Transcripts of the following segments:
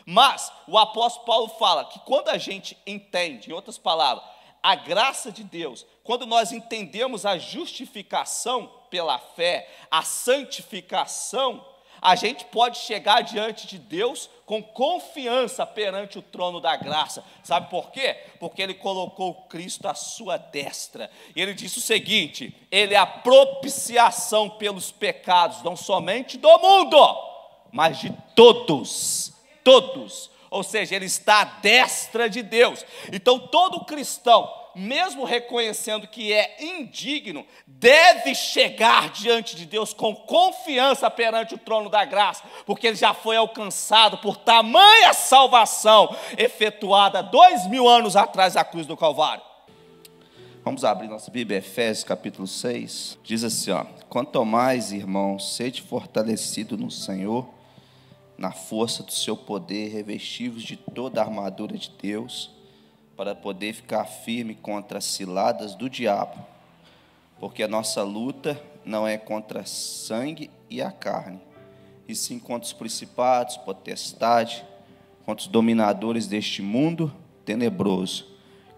Mas o apóstolo Paulo fala que quando a gente entende, em outras palavras, a graça de Deus, quando nós entendemos a justificação pela fé, a santificação, a gente pode chegar diante de Deus com confiança perante o trono da graça. Sabe por quê? Porque Ele colocou Cristo à sua destra. E Ele disse o seguinte: Ele é a propiciação pelos pecados, não somente do mundo, mas de todos. Todos. Ou seja, Ele está à destra de Deus. Então todo cristão, mesmo reconhecendo que é indigno, deve chegar diante de Deus com confiança perante o trono da graça, porque ele já foi alcançado por tamanha salvação, efetuada 2000 anos atrás da cruz do Calvário. Vamos abrir nossa Bíblia, Efésios capítulo 6, diz assim, quanto ao mais, irmãos, sede fortalecido no Senhor, na força do seu poder, revestivos de toda a armadura de Deus, para poder ficar firme contra as ciladas do diabo, porque a nossa luta não é contra a sangue e a carne, e sim contra os principados, potestades, contra os dominadores deste mundo tenebroso,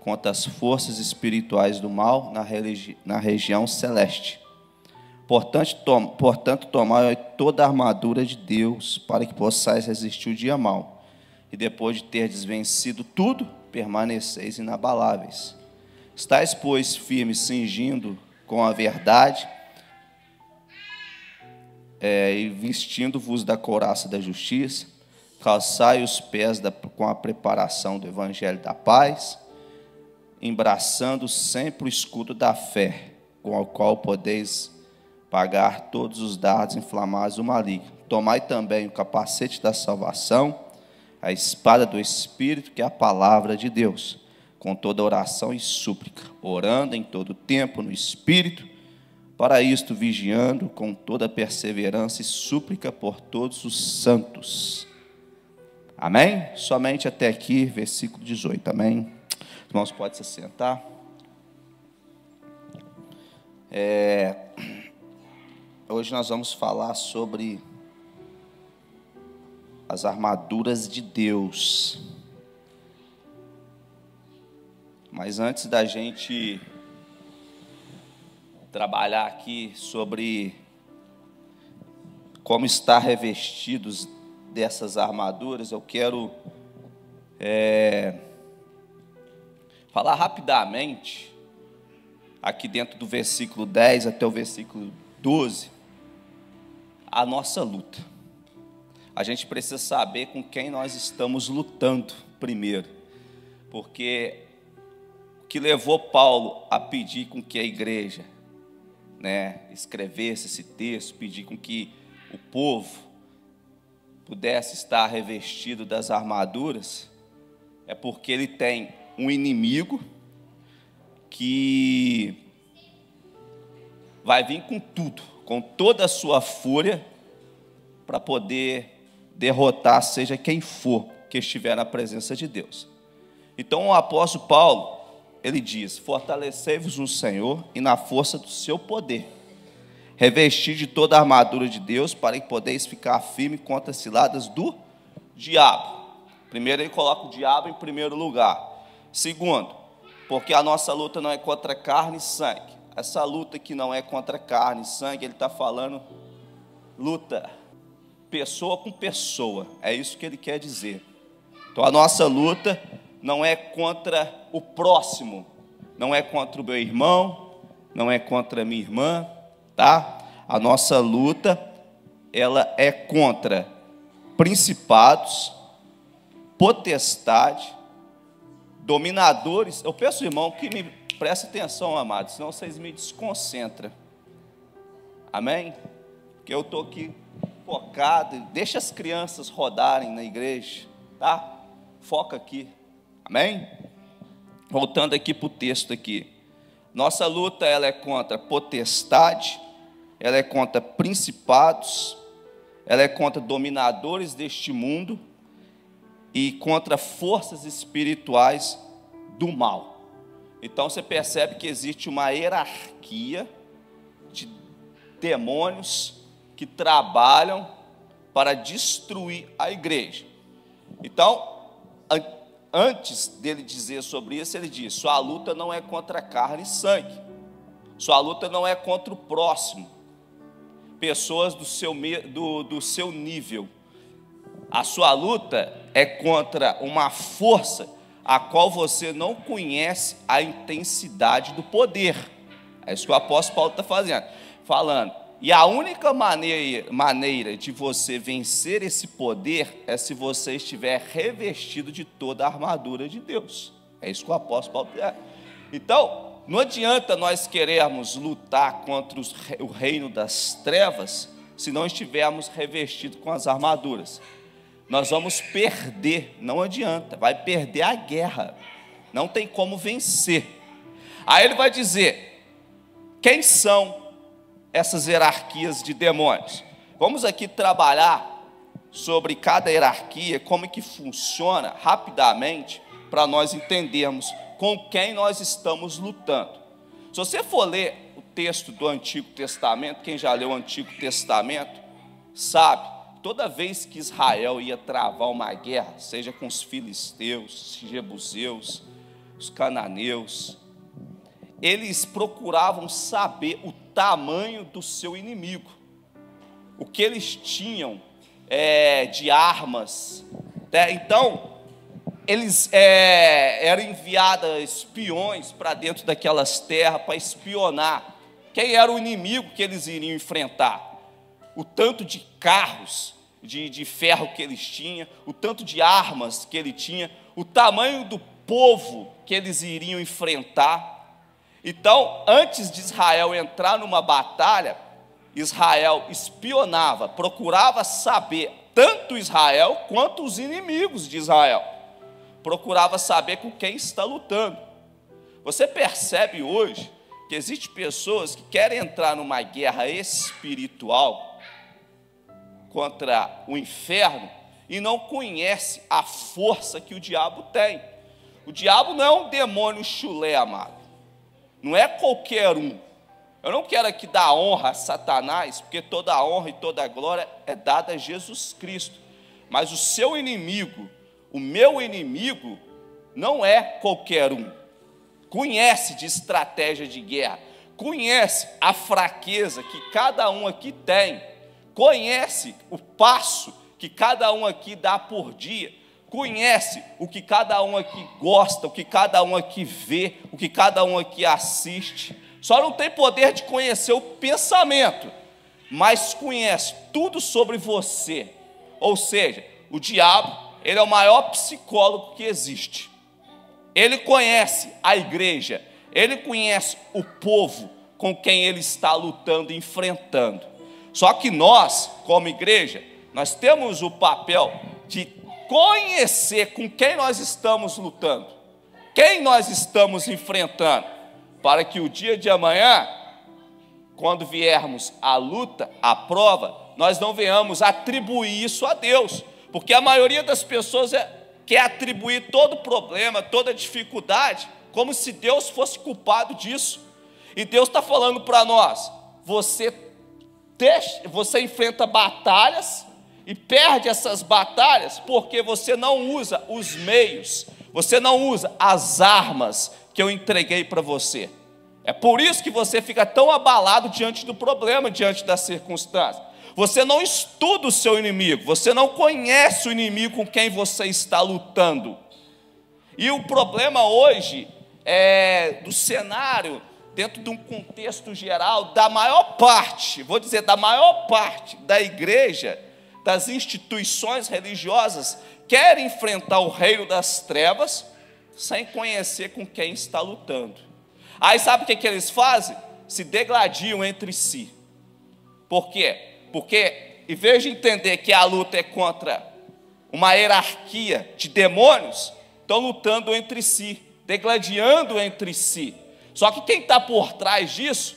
contra as forças espirituais do mal na região celeste. Portanto, tomai toda a armadura de Deus, para que possais resistir o dia mau, e depois de terdes vencido tudo, permaneceis inabaláveis. Estais, pois, firmes, cingindo com a verdade, e vestindo-vos da couraça da justiça, calçai os pés com a preparação do evangelho da paz, embraçando sempre o escudo da fé, com o qual podeis pagar todos os dardos inflamados do maligno. Tomai também o capacete da salvação, a espada do Espírito, que é a palavra de Deus, com toda oração e súplica, orando em todo tempo no Espírito, para isto vigiando com toda perseverança e súplica por todos os santos. Amém? Somente até aqui, versículo 18, amém? Irmãos, pode se sentar. Hoje nós vamos falar sobre as armaduras de Deus. Mas antes da gente trabalhar aqui sobre como estar revestidos dessas armaduras, eu quero falar rapidamente, aqui dentro do versículo 10 até o versículo 12, a nossa luta. A gente precisa saber com quem nós estamos lutando primeiro, porque o que levou Paulo a pedir com que a igreja, escrevesse esse texto, pedir com que o povo pudesse estar revestido das armaduras, é porque ele tem um inimigo que vai vir com tudo, com toda a sua fúria, para poder derrotar seja quem for que estiver na presença de Deus. Então o apóstolo Paulo, ele diz: fortalecei-vos no Senhor e na força do seu poder, revestir de toda a armadura de Deus, para que podeis ficar firme contra as ciladas do diabo. Primeiro ele coloca o diabo em primeiro lugar. Segundo, porque a nossa luta não é contra carne e sangue. Essa luta que não é contra carne e sangue, ele está falando luta pessoa com pessoa, é isso que ele quer dizer. Então a nossa luta não é contra o próximo, não é contra o meu irmão, não é contra a minha irmã, tá? A nossa luta, ela é contra principados, potestade, dominadores. Eu peço, irmão, que me preste atenção, amados, senão vocês me desconcentram. Amém? Porque eu estou aqui focado, deixa as crianças rodarem na igreja, tá? Foca aqui, amém? Voltando aqui para o texto aqui, nossa luta ela é contra potestade, ela é contra principados, ela é contra dominadores deste mundo e contra forças espirituais do mal. Então você percebe que existe uma hierarquia de demônios que trabalham para destruir a igreja. Então, antes dele dizer sobre isso, ele diz: sua luta não é contra carne e sangue, sua luta não é contra o próximo, pessoas do seu nível. A sua luta é contra uma força a qual você não conhece a intensidade do poder. É isso que o apóstolo Paulo está falando. E a única maneira de você vencer esse poder é se você estiver revestido de toda a armadura de Deus. É isso que o apóstolo Paulo está. Então, não adianta nós querermos lutar contra o reino das trevas se não estivermos revestidos com as armaduras. Nós vamos perder, não adianta, vai perder a guerra, não tem como vencer. Aí ele vai dizer: quem são essas hierarquias de demônios? Vamos aqui trabalhar sobre cada hierarquia, como que funciona rapidamente, para nós entendermos com quem nós estamos lutando. Se você for ler o texto do Antigo Testamento, quem já leu o Antigo Testamento sabe, toda vez que Israel ia travar uma guerra, seja com os filisteus, os jebuseus, os cananeus, eles procuravam saber o tamanho do seu inimigo, o que eles tinham de armas, né? Então, eles eram enviados espiões para dentro daquelas terras para espionar quem era o inimigo que eles iriam enfrentar, o tanto de carros de ferro que eles tinham, o tanto de armas que ele tinha, o tamanho do povo que eles iriam enfrentar. Então, antes de Israel entrar numa batalha, Israel espionava, procurava saber, tanto Israel quanto os inimigos de Israel, procurava saber com quem está lutando. Você percebe hoje que existem pessoas que querem entrar numa guerra espiritual contra o inferno e não conhece a força que o diabo tem. O diabo não é um demônio chulé, amado. Não é qualquer um. Eu não quero aqui dar honra a Satanás, porque toda a honra e toda a glória é dada a Jesus Cristo. Mas o seu inimigo, o meu inimigo, não é qualquer um. Conhece de estratégia de guerra, conhece a fraqueza que cada um aqui tem, conhece o passo que cada um aqui dá por dia, conhece o que cada um aqui gosta, o que cada um aqui vê, o que cada um aqui assiste. Só não tem poder de conhecer o pensamento, mas conhece tudo sobre você. Ou seja, o diabo, ele é o maior psicólogo que existe. Ele conhece a igreja, ele conhece o povo com quem ele está lutando e enfrentando. Só que nós, como igreja, nós temos o papel de conhecer com quem nós estamos lutando, quem nós estamos enfrentando, para que o dia de amanhã, quando viermos à luta, à prova, nós não venhamos atribuir isso a Deus, porque a maioria das pessoas quer atribuir todo problema, toda dificuldade, como se Deus fosse culpado disso. E Deus está falando para nós: você enfrenta batalhas e perde essas batalhas porque você não usa os meios, você não usa as armas que eu entreguei para você. É por isso que você fica tão abalado diante do problema, diante das circunstâncias. Você não estuda o seu inimigo, você não conhece o inimigo com quem você está lutando. E o problema hoje do cenário, dentro de um contexto geral, da maior parte, vou dizer, da maior parte da igreja, das instituições religiosas, quer enfrentar o reino das trevas sem conhecer com quem está lutando. Aí sabe o que eles fazem? Se degladiam entre si. Por quê? Porque, em vez de entender que a luta é contra uma hierarquia de demônios, estão lutando entre si, degladiando entre si. Só que quem está por trás disso?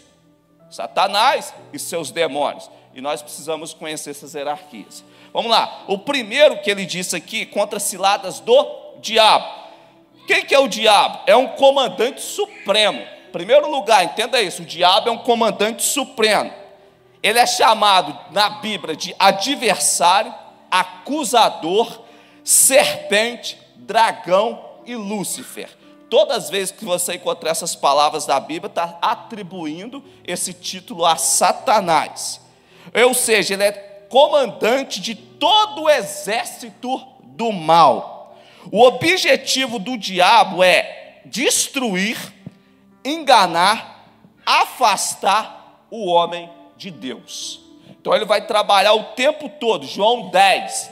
Satanás e seus demônios. E nós precisamos conhecer essas hierarquias. Vamos lá. O primeiro que ele disse aqui, contra as ciladas do diabo. Quem que é o diabo? É um comandante supremo. Em primeiro lugar, entenda isso, o diabo é um comandante supremo. Ele é chamado na Bíblia de adversário, acusador, serpente, dragão e Lúcifer. Todas as vezes que você encontrar essas palavras da Bíblia, está atribuindo esse título a Satanás. Ou seja, ele é comandante de todo o exército do mal. O objetivo do diabo é destruir, enganar, afastar o homem de Deus. Então ele vai trabalhar o tempo todo. João 10.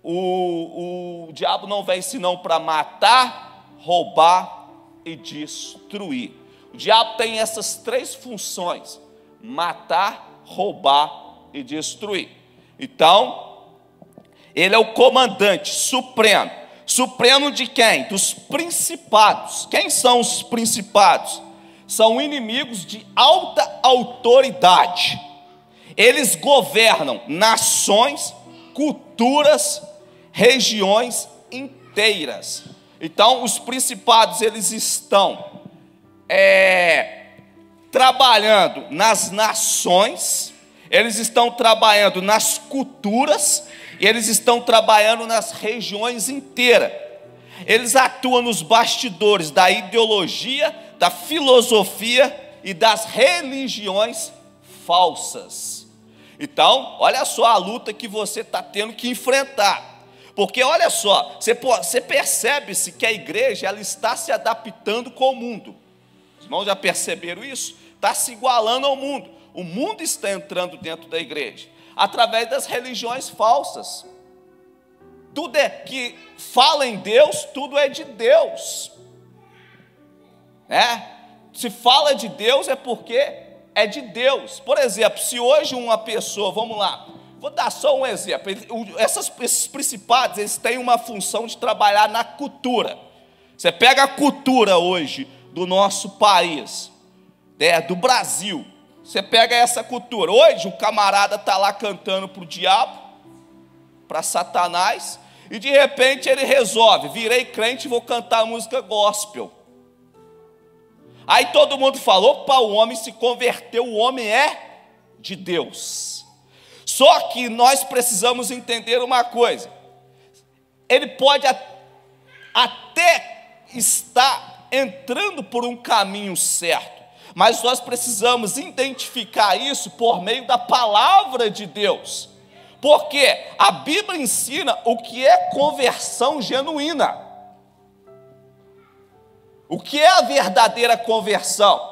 O diabo não vem senão para matar, roubar e destruir. O diabo tem essas três funções: matar, roubar e destruir. Então, ele é o comandante supremo. Supremo de quem? Dos principados. Quem são os principados? São inimigos de alta autoridade. Eles governam nações, culturas, regiões inteiras. Então, os principados, eles estão trabalhando nas nações, eles estão trabalhando nas culturas, e eles estão trabalhando nas regiões inteiras. Eles atuam nos bastidores da ideologia, da filosofia e das religiões falsas. Então, olha só a luta que você está tendo que enfrentar. Porque olha só, você percebe-se que a igreja ela está se adaptando com o mundo. Os irmãos já perceberam isso? Está se igualando ao mundo. O mundo está entrando dentro da igreja através das religiões falsas. Tudo é que fala em Deus, tudo é de Deus, né? Se fala de Deus é porque é de Deus. Por exemplo, se hoje uma pessoa, vamos lá, vou dar só um exemplo. Esses principados, eles têm uma função de trabalhar na cultura. Você pega a cultura hoje do nosso país, do Brasil. Você pega essa cultura. Hoje o camarada está lá cantando para o diabo, para Satanás, e de repente ele resolve: virei crente e vou cantar música gospel. Aí todo mundo falou: opa, o homem se converteu, o homem é de Deus. Só que nós precisamos entender uma coisa: ele pode até estar entrando por um caminho certo, mas nós precisamos identificar isso por meio da palavra de Deus, porque a Bíblia ensina o que é conversão genuína, o que é a verdadeira conversão.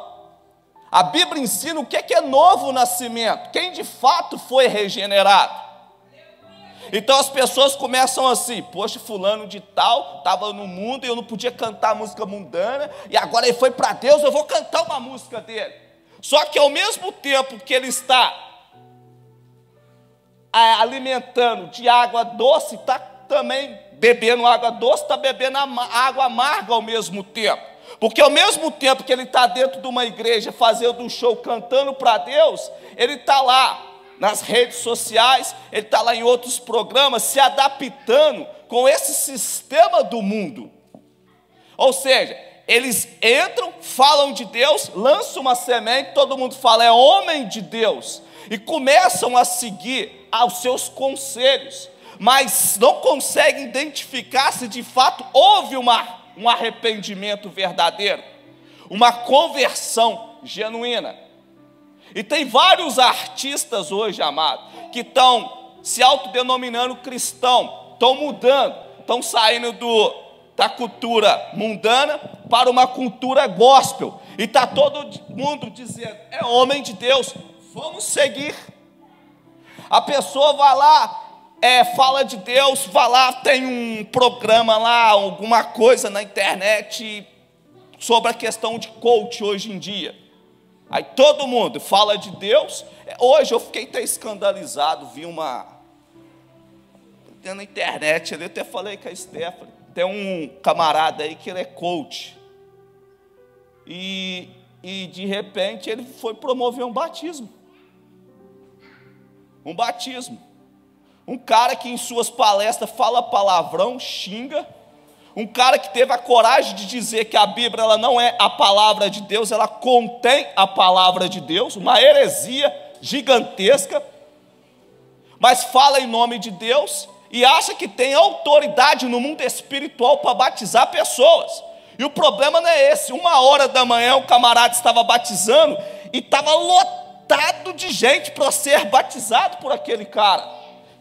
A Bíblia ensina o que é novo nascimento, quem de fato foi regenerado. Então as pessoas começam assim: poxa, fulano de tal estava no mundo e eu não podia cantar música mundana, e agora ele foi para Deus, eu vou cantar uma música dele. Só que ao mesmo tempo que ele está alimentando de água doce, está também bebendo água doce, está bebendo água amarga ao mesmo tempo. Porque ao mesmo tempo que ele está dentro de uma igreja fazendo um show cantando para Deus, ele está lá nas redes sociais, ele está lá em outros programas se adaptando com esse sistema do mundo. Ou seja, eles entram, falam de Deus, lançam uma semente, todo mundo fala é homem de Deus, e começam a seguir aos seus conselhos, mas não conseguem identificar se de fato houve um arrependimento verdadeiro, uma conversão genuína. E tem vários artistas hoje, amado, que estão se autodenominando cristão, estão mudando, estão saindo da cultura mundana para uma cultura gospel, e está todo mundo dizendo, é homem de Deus, vamos seguir. A pessoa vai lá, fala de Deus, vai lá, tem um programa lá, alguma coisa na internet sobre a questão de coach hoje em dia. Aí todo mundo fala de Deus. Hoje eu fiquei até escandalizado, vi na internet, eu até falei com a Stephanie, tem um camarada aí que ele é coach, e de repente ele foi promover um batismo. Um cara que em suas palestras fala palavrão, xinga. Um cara que teve a coragem de dizer que a Bíblia ela não é a palavra de Deus, ela contém a palavra de Deus, uma heresia gigantesca, mas fala em nome de Deus. e acha que tem autoridade no mundo espiritual para batizar pessoas. E o problema não é esse. 1h o camarada estava batizando e estava lotado de gente para ser batizado por aquele cara,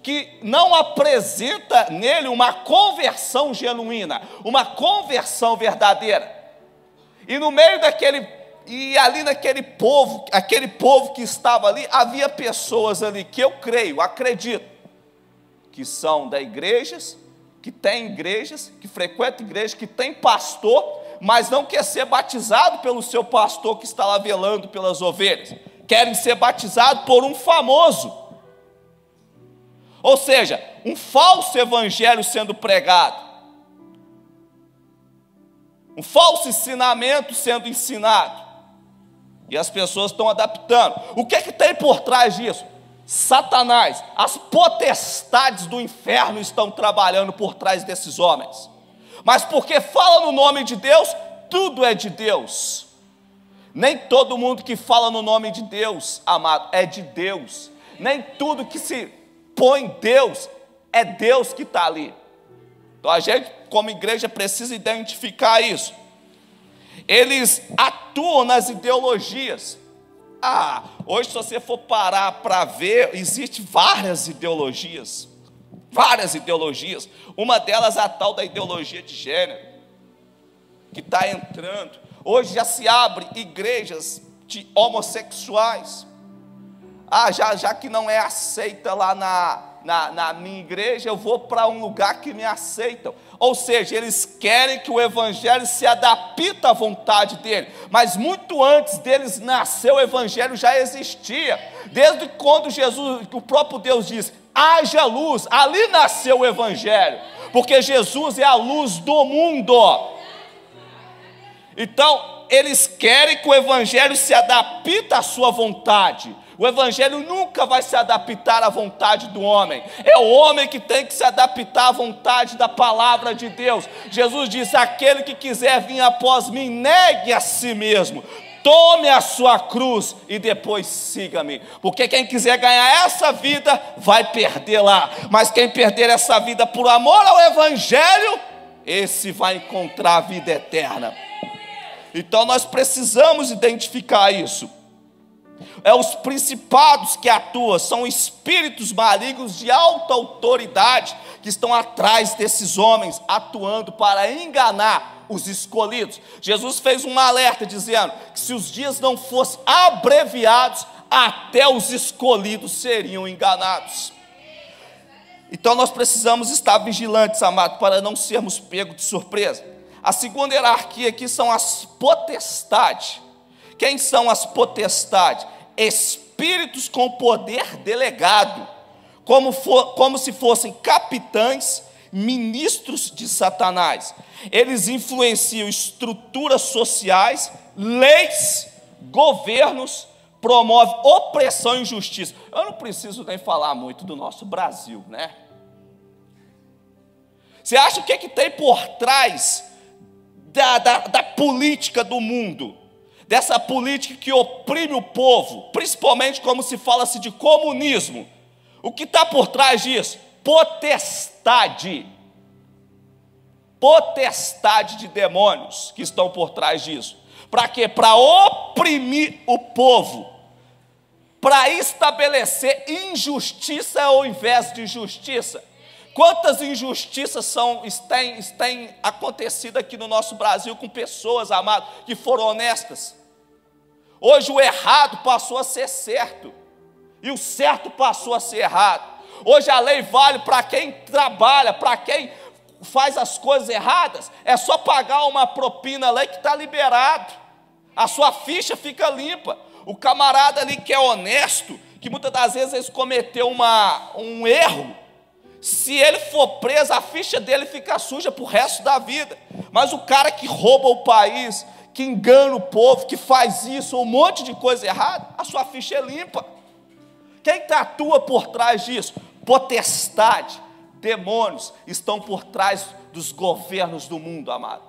que não apresenta nele uma conversão genuína, uma conversão verdadeira. E no meio ali naquele povo, aquele povo que estava ali, havia pessoas ali que eu acredito, que são da igrejas, que tem igrejas, que frequentam igrejas, que tem pastor, mas não quer ser batizado pelo seu pastor que está lá velando pelas ovelhas. Querem ser batizados por um famoso. Ou seja, um falso evangelho sendo pregado. Um falso ensinamento sendo ensinado. E as pessoas estão adaptando. O que é que tem por trás disso? Satanás, as potestades do inferno estão trabalhando por trás desses homens. Mas porque fala no nome de Deus, tudo é de Deus. Nem todo mundo que fala no nome de Deus, amado, é de Deus. Nem tudo que se põe Deus, é Deus que está ali. Então a gente, como igreja, precisa identificar isso. Eles atuam nas ideologias. Hoje, se você for parar para ver, existem várias ideologias. Várias ideologias. Uma delas é a tal da ideologia de gênero, que está entrando. Hoje já se abre igrejas de homossexuais. Já que não é aceita lá na minha igreja, eu vou para um lugar que me aceitam. Ou seja, eles querem que o evangelho se adapte à vontade dele. Mas muito antes deles nascer, o evangelho já existia. Desde quando o próprio Deus diz, haja luz, ali nasceu o evangelho. Porque Jesus é a luz do mundo. Então, eles querem que o evangelho se adapte à sua vontade. O evangelho nunca vai se adaptar à vontade do homem. É o homem que tem que se adaptar à vontade da palavra de Deus. Jesus disse, aquele que quiser vir após mim, negue a si mesmo. Tome a sua cruz e depois siga-me. Porque quem quiser ganhar essa vida, vai perdê-la. Mas quem perder essa vida por amor ao evangelho, esse vai encontrar a vida eterna. Então nós precisamos identificar isso. Os principados que atuam, são espíritos malignos de alta autoridade, que estão atrás desses homens, atuando para enganar os escolhidos. Jesus fez um alerta dizendo, que se os dias não fossem abreviados, até os escolhidos seriam enganados. Então nós precisamos estar vigilantes, amados, para não sermos pegos de surpresa. A segunda hierarquia aqui são as potestades. Quem são as potestades? Espíritos com poder delegado, como se fossem capitães, ministros de Satanás. Eles influenciam estruturas sociais, leis, governos, promovem opressão e injustiça. Eu não preciso nem falar muito do nosso Brasil, né? Você acha o que é que tem por trás da política do mundo? Dessa política que oprime o povo, principalmente como se fala-se de comunismo. O que está por trás disso? Potestade. Potestade de demônios que estão por trás disso. Para quê? Para oprimir o povo. Para estabelecer injustiça ao invés de justiça. Quantas injustiças têm acontecido aqui no nosso Brasil com pessoas, amadas, que foram honestas? Hoje o errado passou a ser certo, e o certo passou a ser errado. Hoje a lei vale para quem trabalha, para quem faz as coisas erradas, é só pagar uma propina lá que está liberado, a sua ficha fica limpa. O camarada ali que é honesto, que muitas das vezes ele cometeu um erro, se ele for preso, a ficha dele fica suja para o resto da vida. Mas o cara que rouba o país, que engana o povo, que faz isso, um monte de coisa errada, a sua ficha é limpa. Quem atua por trás disso? Potestade, demônios estão por trás dos governos do mundo, amado.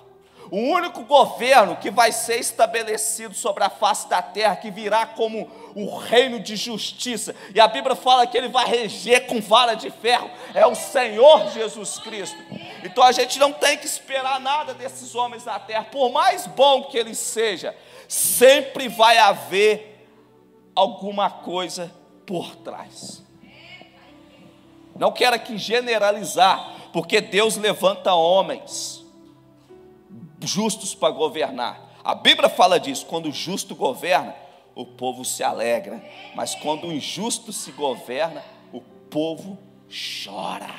O único governo que vai ser estabelecido sobre a face da terra, que virá como o reino de justiça, e a Bíblia fala que ele vai reger com vara de ferro, é o Senhor Jesus Cristo. Então a gente não tem que esperar nada desses homens na terra, por mais bom que ele seja, sempre vai haver alguma coisa por trás. Não quero aqui generalizar, porque Deus levanta homens justos para governar. A Bíblia fala disso, quando o justo governa, o povo se alegra, mas quando o injusto se governa, o povo chora.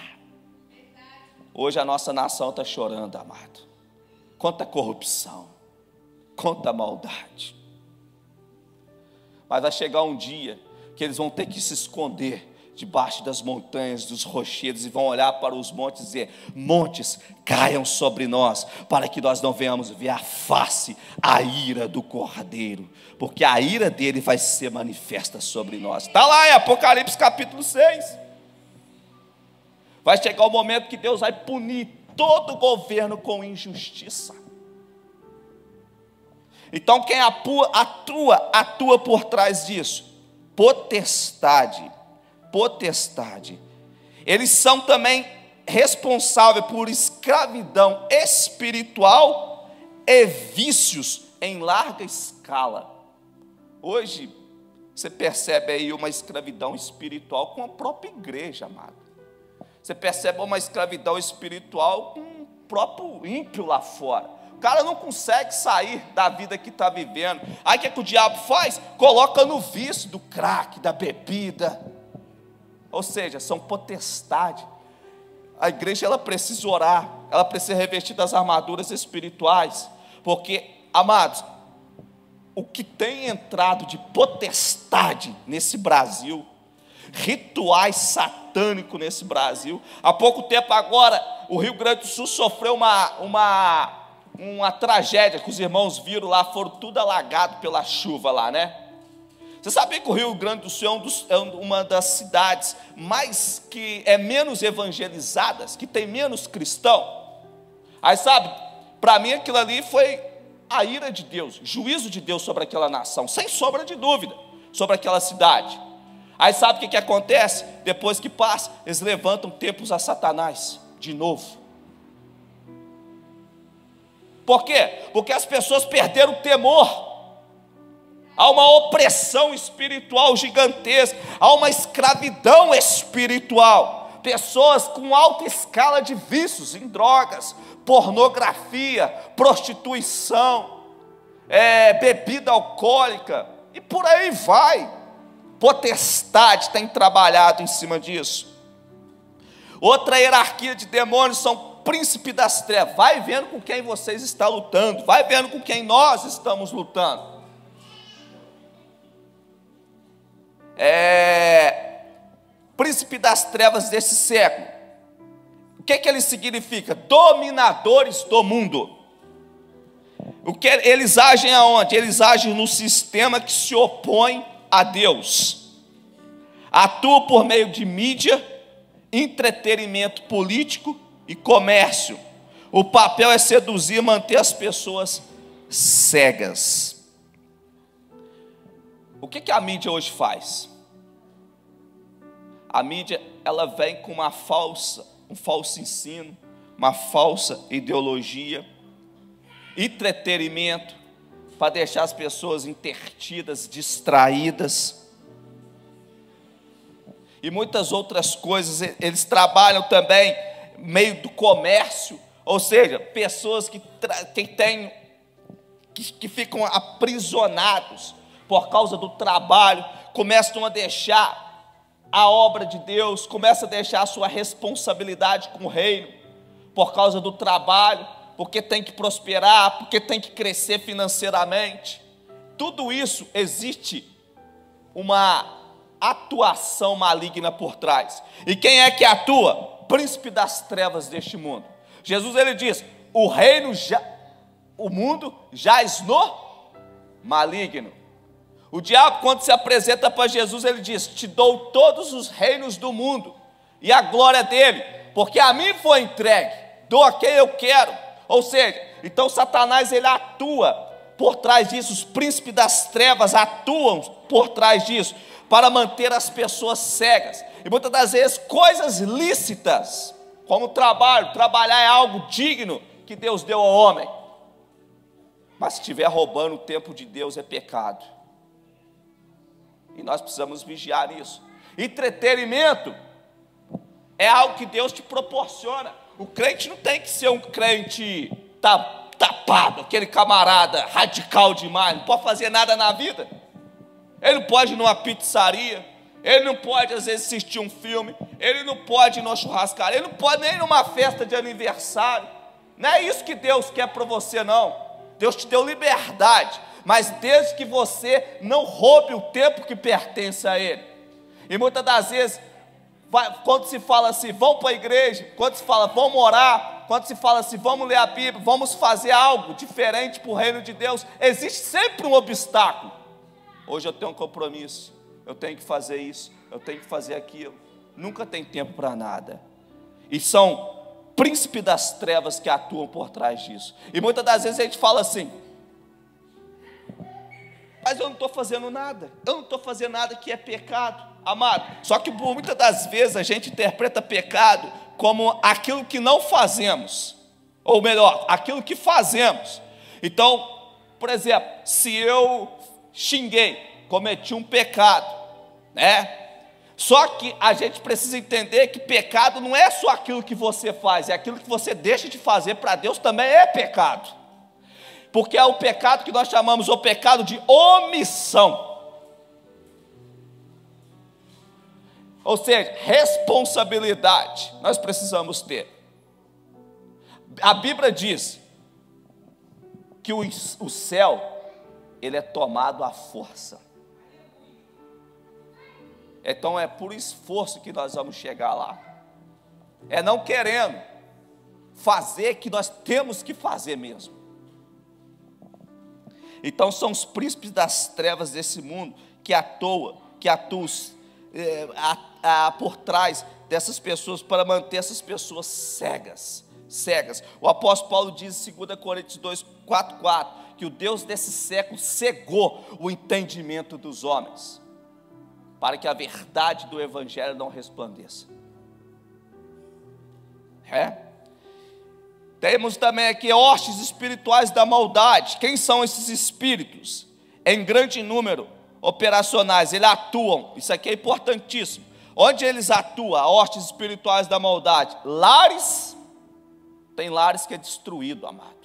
Hoje a nossa nação está chorando, amado. Quanta corrupção, quanta maldade. Mas vai chegar um dia que eles vão ter que se esconder debaixo das montanhas, dos rochedos, e vão olhar para os montes e dizer: montes, caiam sobre nós, para que nós não venhamos ver a face, a ira do Cordeiro, porque a ira dele vai ser manifesta sobre nós. Está lá em Apocalipse capítulo 6. Vai chegar o momento que Deus vai punir todo o governo com injustiça. Então quem atua por trás disso? Potestade. Eles são também responsáveis por escravidão espiritual e vícios em larga escala. Hoje você percebe aí uma escravidão espiritual com a própria igreja, amado. Você percebe uma escravidão espiritual com o próprio ímpio lá fora. O cara não consegue sair da vida que está vivendo. Aí o que o diabo faz? Coloca no vício do crack, da bebida. Ou seja, são potestade. A igreja ela precisa orar, ela precisa revestir das armaduras espirituais, porque, amados, o que tem entrado de potestade nesse Brasil, rituais satânicos nesse Brasil. Há pouco tempo agora, o Rio Grande do Sul sofreu uma tragédia, que os irmãos viram lá, foram tudo alagado pela chuva lá, né? Você sabia que o Rio Grande do Sul é uma das cidades que é menos evangelizadas, que tem menos cristão? Aí sabe, para mim aquilo ali foi a ira de Deus, juízo de Deus sobre aquela nação, sem sombra de dúvida, sobre aquela cidade. Aí sabe o que acontece? Depois que passa, eles levantam templos a Satanás, de novo. Por quê? Porque as pessoas perderam o temor. Há uma opressão espiritual gigantesca, há uma escravidão espiritual. Pessoas com alta escala de vícios em drogas, pornografia, prostituição, bebida alcoólica, e por aí vai. Potestade tem trabalhado em cima disso. Outra hierarquia de demônios são príncipes das trevas. Vai vendo com quem vocês estão lutando, vai vendo com quem nós estamos lutando. Príncipe das trevas desse século. O que ele significa? Dominadores do mundo. Eles agem aonde? Eles agem no sistema que se opõe a Deus. Atuam por meio de mídia, entretenimento político e comércio. O papel é seduzir e manter as pessoas cegas. O que a mídia hoje faz? A mídia, ela vem com um falso ensino, uma falsa ideologia, entretenimento, para deixar as pessoas entretidas, distraídas, e muitas outras coisas. Eles trabalham também meio do comércio, ou seja, pessoas que ficam aprisionados por causa do trabalho, começam a deixar a obra de Deus, começam a deixar a sua responsabilidade com o reino, por causa do trabalho, porque tem que prosperar, porque tem que crescer financeiramente. Tudo isso existe uma atuação maligna por trás. E quem é que atua? Príncipe das trevas deste mundo. Jesus ele diz: o mundo jaz no maligno. O diabo, quando se apresenta para Jesus, ele diz: te dou todos os reinos do mundo e a glória dele, porque a mim foi entregue, dou a quem eu quero. Ou seja, Então Satanás, ele atua por trás disso, os príncipes das trevas atuam por trás disso, para manter as pessoas cegas. E muitas das vezes coisas lícitas, como trabalhar é algo digno que Deus deu ao homem. Mas se estiver roubando o tempo de Deus é pecado. E nós precisamos vigiar isso. Entretenimento é algo que Deus te proporciona. O crente não tem que ser um crente tapado, aquele camarada radical demais, não pode fazer nada na vida. Ele não pode ir numa pizzaria, ele não pode às vezes assistir um filme, ele não pode ir numa churrascaria, ele não pode nem ir numa festa de aniversário. Não é isso que Deus quer para você, não. Deus te deu liberdade, mas desde que você não roube o tempo que pertence a Ele. E muitas das vezes, quando se fala assim, vamos para a igreja, quando se fala, vamos orar, quando se fala assim, vamos ler a Bíblia, vamos fazer algo diferente para o reino de Deus, existe sempre um obstáculo. Hoje eu tenho um compromisso, eu tenho que fazer isso, eu tenho que fazer aquilo. Nunca tem tempo para nada. E são príncipes das trevas que atuam por trás disso. E muitas das vezes a gente fala assim, mas eu não estou fazendo nada, eu não estou fazendo nada que é pecado, amado. Só que muitas das vezes a gente interpreta pecado como aquilo que não fazemos, ou melhor, aquilo que fazemos. Então, por exemplo, se eu xinguei, cometi um pecado, né? Só que a gente precisa entender que pecado não é só aquilo que você faz, é aquilo que você deixa de fazer. Para Deus também é pecado, porque é o pecado que nós chamamos o pecado de omissão, ou seja, responsabilidade nós precisamos ter. A Bíblia diz que o céu, ele é tomado à força. Então é por esforço que nós vamos chegar lá. É não querendo fazer que nós temos que fazer mesmo. Então são os príncipes das trevas desse mundo que atuam por trás dessas pessoas para manter essas pessoas cegas. O apóstolo Paulo diz em 2 Coríntios 2:4 que o Deus desse século cegou o entendimento dos homens, para que a verdade do evangelho não resplandeça. Temos também aqui hostes espirituais da maldade. Quem são esses espíritos? Em grande número, operacionais, eles atuam, isso aqui é importantíssimo. Onde eles atuam, hostes espirituais da maldade? Lares, tem lares que é destruído, amado.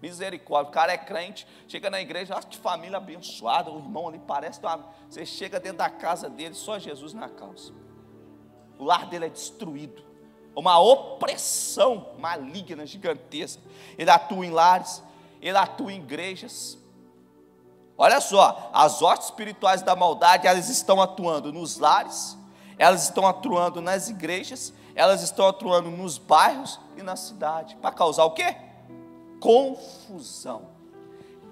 Misericórdia, o cara é crente, chega na igreja, acha de família abençoada, o irmão ali parece, você chega dentro da casa dele, só Jesus na causa. O lar dele é destruído, uma opressão maligna, gigantesca. Ele atua em lares, ele atua em igrejas. Olha só, as hostes espirituais da maldade, elas estão atuando nos lares, elas estão atuando nas igrejas, elas estão atuando nos bairros e na cidade, para causar o quê? Confusão,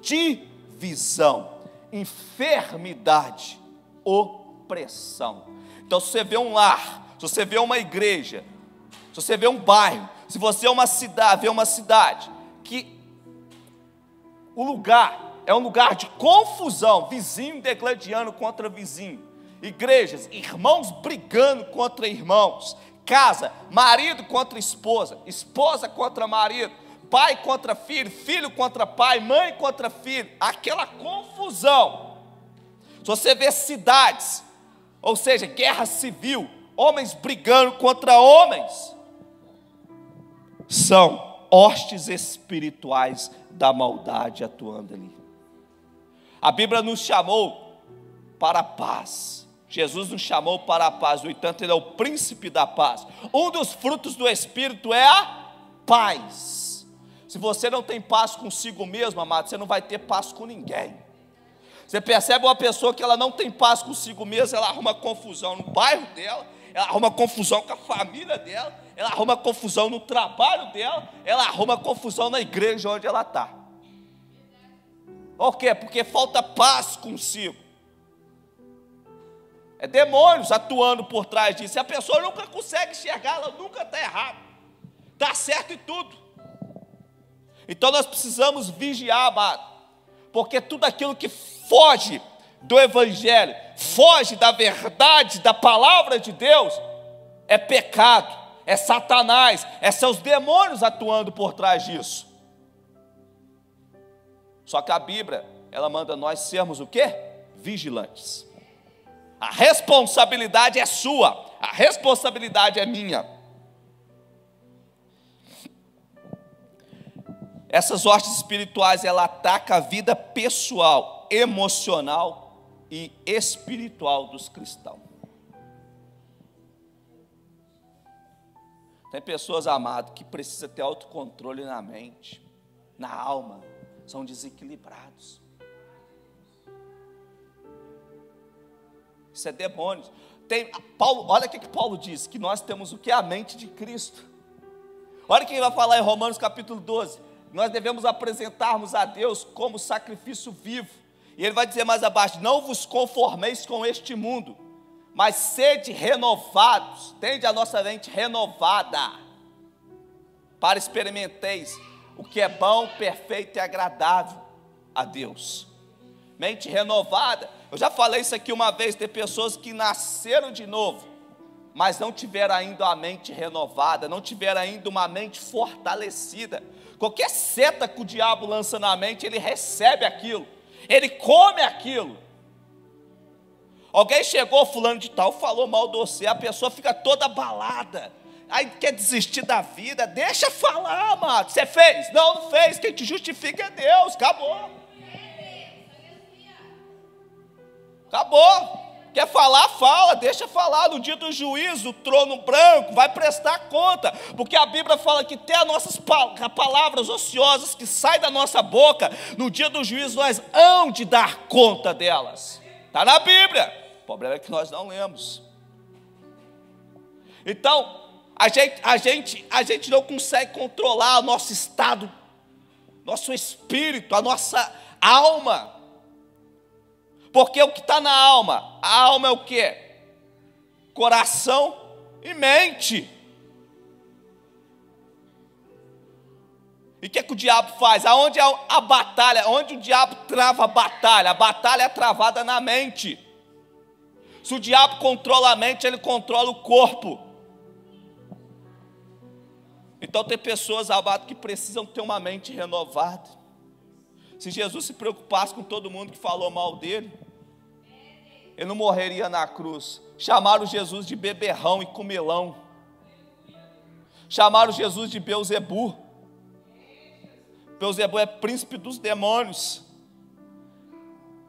divisão, enfermidade, opressão. Então, se você vê um lar, se você vê uma igreja, se você vê um bairro, se você vê uma cidade, que o lugar é um lugar de confusão, vizinho degladiando contra vizinho, igrejas, irmãos brigando contra irmãos, casa, marido contra esposa, esposa contra marido, pai contra filho, filho contra pai, mãe contra filho, aquela confusão. Se você vê cidades, ou seja, guerra civil, homens brigando contra homens, são hostes espirituais da maldade atuando ali. A Bíblia nos chamou para a paz, Jesus nos chamou para a paz, no entanto Ele é o príncipe da paz. Um dos frutos do Espírito é a paz. Se você não tem paz consigo mesmo, amado, você não vai ter paz com ninguém. Você percebe uma pessoa que ela não tem paz consigo mesma, ela arruma confusão no bairro dela, ela arruma confusão com a família dela, ela arruma confusão no trabalho dela, ela arruma confusão na igreja onde ela está. Por quê? Porque falta paz consigo. É demônios atuando por trás disso. E a pessoa nunca consegue enxergar, ela nunca está errada, está certo em tudo. Então nós precisamos vigiar, amado, porque tudo aquilo que foge do Evangelho, foge da verdade, da palavra de Deus, é pecado, é Satanás, são os demônios atuando por trás disso. Só que a Bíblia, ela manda nós sermos o quê? Vigilantes. A responsabilidade é sua, a responsabilidade é minha. Essas hostes espirituais, ela ataca a vida pessoal, emocional e espiritual dos cristãos. Tem pessoas, amadas, que precisam ter autocontrole na mente, na alma, são desequilibrados. Isso é demônio. Olha o que Paulo diz, que nós temos o que? A mente de Cristo. Olha o que ele vai falar em Romanos capítulo 12. Nós devemos apresentarmos a Deus como sacrifício vivo. E ele vai dizer mais abaixo: não vos conformeis com este mundo, mas sede renovados, tende a nossa mente renovada, para experimenteis o que é bom, perfeito e agradável a Deus. Mente renovada, eu já falei isso aqui uma vez, tem pessoas que nasceram de novo, mas não tiveram ainda a mente renovada, não tiveram ainda uma mente fortalecida. Qualquer seta que o diabo lança na mente, ele recebe aquilo, ele come aquilo. Alguém chegou, fulano de tal, falou mal de você, a pessoa fica toda abalada, aí quer desistir da vida. Deixa falar, amado. Você fez? Não, não fez. Quem te justifica é Deus. Acabou. Acabou. Quer falar? Fala. Deixa falar. No dia do juízo, o trono branco vai prestar conta, porque a Bíblia fala que até as nossas palavras ociosas que saem da nossa boca, no dia do juízo nós hão de dar conta delas. Está na Bíblia. O problema é que nós não lemos. Então, a gente não consegue controlar o nosso estado, nosso espírito, a nossa alma. Porque o que está na alma? A alma é o quê? Coração e mente. E o que o diabo faz? Aonde a batalha, onde o diabo trava a batalha é travada na mente. Se o diabo controla a mente, ele controla o corpo. Então tem pessoas, amado, que precisam ter uma mente renovada. Se Jesus se preocupasse com todo mundo que falou mal dele, ele não morreria na cruz. Chamaram Jesus de beberrão e comelão. Chamaram Jesus de Beelzebu. Beelzebu é príncipe dos demônios.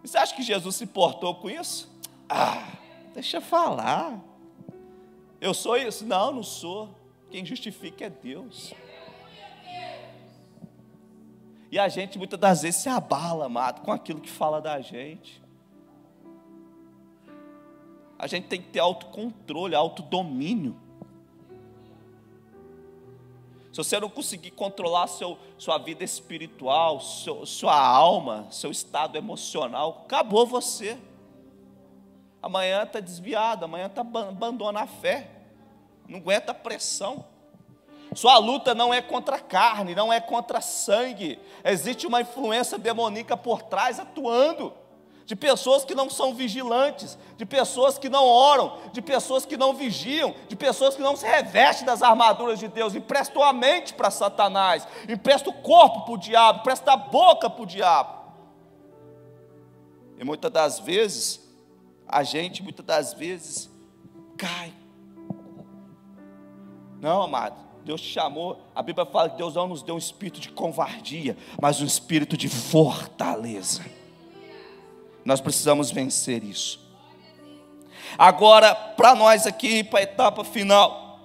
E você acha que Jesus se importou com isso? Deixa eu falar. Eu sou isso? Não, não sou. Quem justifica é Deus. E a gente muitas das vezes se abala, amado, com aquilo que fala da gente. A gente tem que ter autocontrole, autodomínio. Se você não conseguir controlar sua vida espiritual, sua alma, seu estado emocional, acabou você. Amanhã está desviado, amanhã abandona a fé. Não aguenta a pressão. Sua luta não é contra a carne, não é contra sangue. Existe uma influência demoníaca por trás atuando. De pessoas que não são vigilantes, de pessoas que não oram, de pessoas que não vigiam, de pessoas que não se revestem das armaduras de Deus. Emprestam a mente para Satanás, emprestam o corpo para o diabo, emprestam a boca para o diabo. E muitas das vezes, a gente cai. Não, amado, Deus te chamou, a Bíblia fala que Deus não nos deu um espírito de covardia, mas um espírito de fortaleza. Nós precisamos vencer isso. Agora, para nós aqui, para a etapa final,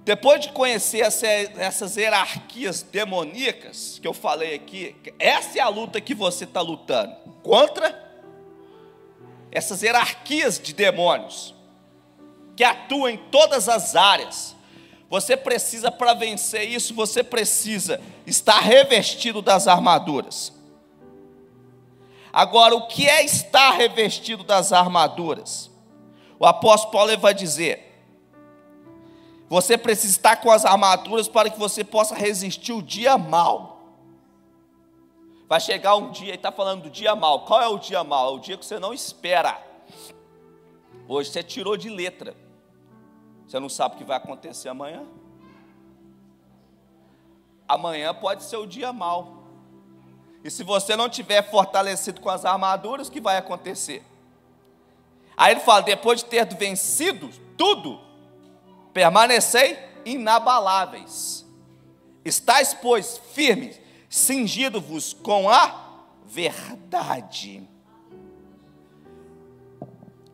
depois de conhecer essas hierarquias demoníacas que eu falei aqui, essa é a luta que você está lutando, contra essas hierarquias de demônios, que atuam em todas as áreas. Você precisa, para vencer isso, você precisa estar revestido das armaduras. Agora, o que é estar revestido das armaduras? O apóstolo Paulo vai dizer: você precisa estar com as armaduras para que você possa resistir o dia mau. Vai chegar um dia, e está falando do dia mau. Qual é o dia mau? É o dia que você não espera. Hoje você tirou de letra. Você não sabe o que vai acontecer amanhã? Amanhã pode ser o dia mau. E se você não tiver fortalecido com as armaduras, o que vai acontecer? Aí ele fala, depois de ter vencido tudo, permanecei inabaláveis. Estais, pois, firmes, cingido-vos com a verdade.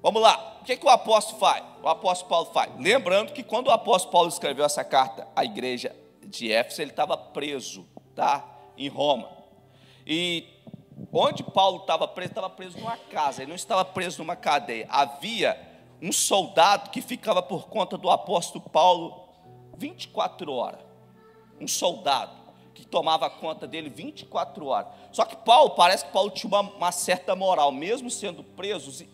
Vamos lá, o que o apóstolo faz? O apóstolo Paulo faz. Lembrando que quando o apóstolo Paulo escreveu essa carta à igreja de Éfeso, ele estava preso, tá? Em Roma. E onde Paulo estava preso numa casa, ele não estava preso numa cadeia. Havia um soldado que ficava por conta do apóstolo Paulo 24 horas. Um soldado que tomava conta dele 24 horas. Só que parece que Paulo tinha uma certa moral, mesmo sendo preso,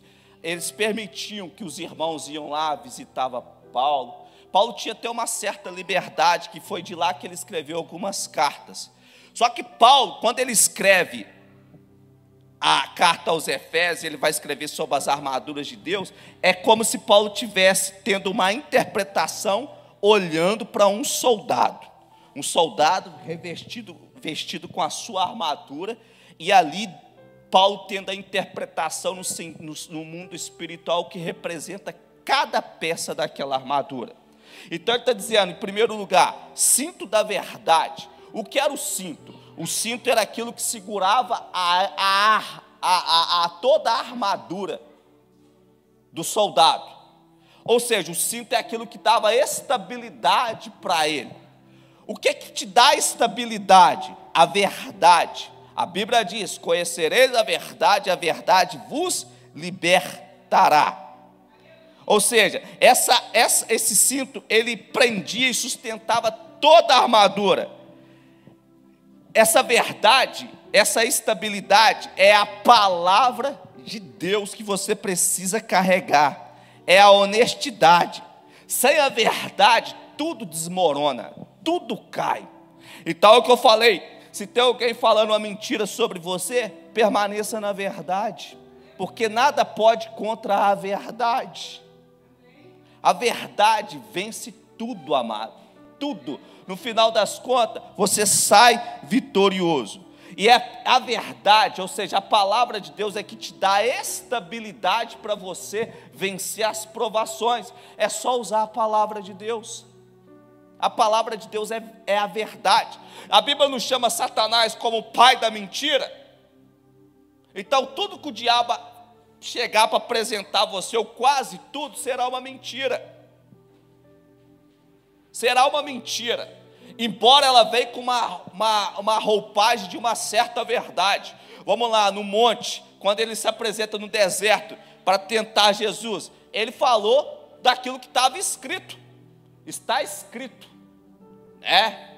eles permitiam que os irmãos iam lá, visitavam Paulo. Paulo tinha até uma certa liberdade, que foi de lá que ele escreveu algumas cartas. Só que Paulo, quando ele escreve a carta aos Efésios, ele vai escrever sobre as armaduras de Deus, é como se Paulo tivesse tendo uma interpretação, olhando para um soldado vestido com a sua armadura, e ali Paulo tendo a interpretação no mundo espiritual que representa cada peça daquela armadura. Então ele está dizendo, em primeiro lugar, cinto da verdade. O que era o cinto? O cinto era aquilo que segurava toda a armadura do soldado. Ou seja, o cinto é aquilo que dava estabilidade para ele. O que te dá estabilidade? A verdade. A Bíblia diz, conhecereis a verdade vos libertará. Ou seja, esse cinto, ele prendia e sustentava toda a armadura. Essa verdade, essa estabilidade é a palavra de Deus que você precisa carregar. É a honestidade. Sem a verdade, tudo desmorona, tudo cai. Então é o que eu falei, se tem alguém falando uma mentira sobre você, permaneça na verdade, porque nada pode contra a verdade. A verdade vence tudo, amado, tudo. No final das contas, você sai vitorioso. E é a verdade, ou seja, a palavra de Deus é que te dá estabilidade para você vencer as provações. É só usar a palavra de Deus. A palavra de Deus é a verdade. A Bíblia nos chama Satanás como o pai da mentira. Então tudo que o diabo chegar para apresentar a você, ou quase tudo, será uma mentira. Será uma mentira. Embora ela venha com uma roupagem de uma certa verdade. Vamos lá, no monte, quando ele se apresenta no deserto para tentar Jesus, ele falou daquilo que estava escrito. Está escrito, né?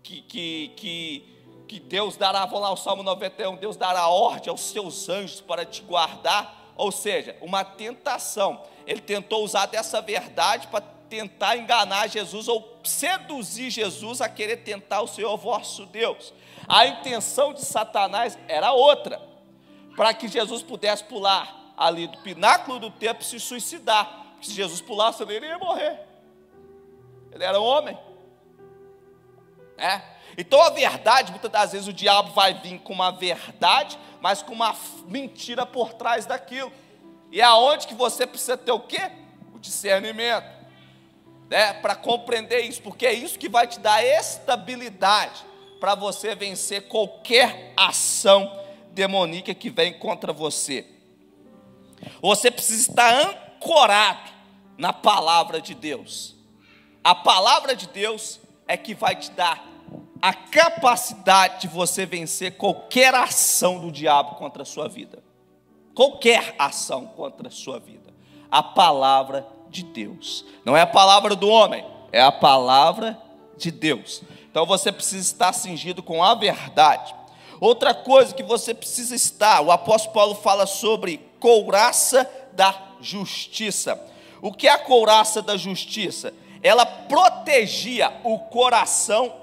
Que Deus dará, vamos lá, o Salmo 91, Deus dará ordem aos seus anjos para te guardar. Ou seja, uma tentação. Ele tentou usar dessa verdade para tentar enganar Jesus, ou seduzir Jesus a querer tentar o Senhor vosso Deus. A intenção de Satanás era outra, para que Jesus pudesse pular ali do pináculo do templo e se suicidar. Porque se Jesus pulasse, ele ia morrer. Ele era homem, né? Então a verdade, muitas das vezes o diabo vai vir com uma verdade, mas com uma mentira por trás daquilo. E é aonde que você precisa ter o quê? O discernimento, né? Para compreender isso, porque é isso que vai te dar estabilidade para você vencer qualquer ação demoníaca que vem contra você. Você precisa estar ancorado na palavra de Deus. A palavra de Deus é que vai te dar a capacidade de você vencer qualquer ação do diabo contra a sua vida. Qualquer ação contra a sua vida. A palavra de Deus. Não é a palavra do homem, é a palavra de Deus. Então você precisa estar cingido com a verdade. Outra coisa que você precisa estar, o apóstolo Paulo fala sobre couraça da justiça. O que é a couraça da justiça? Ela protegia o coração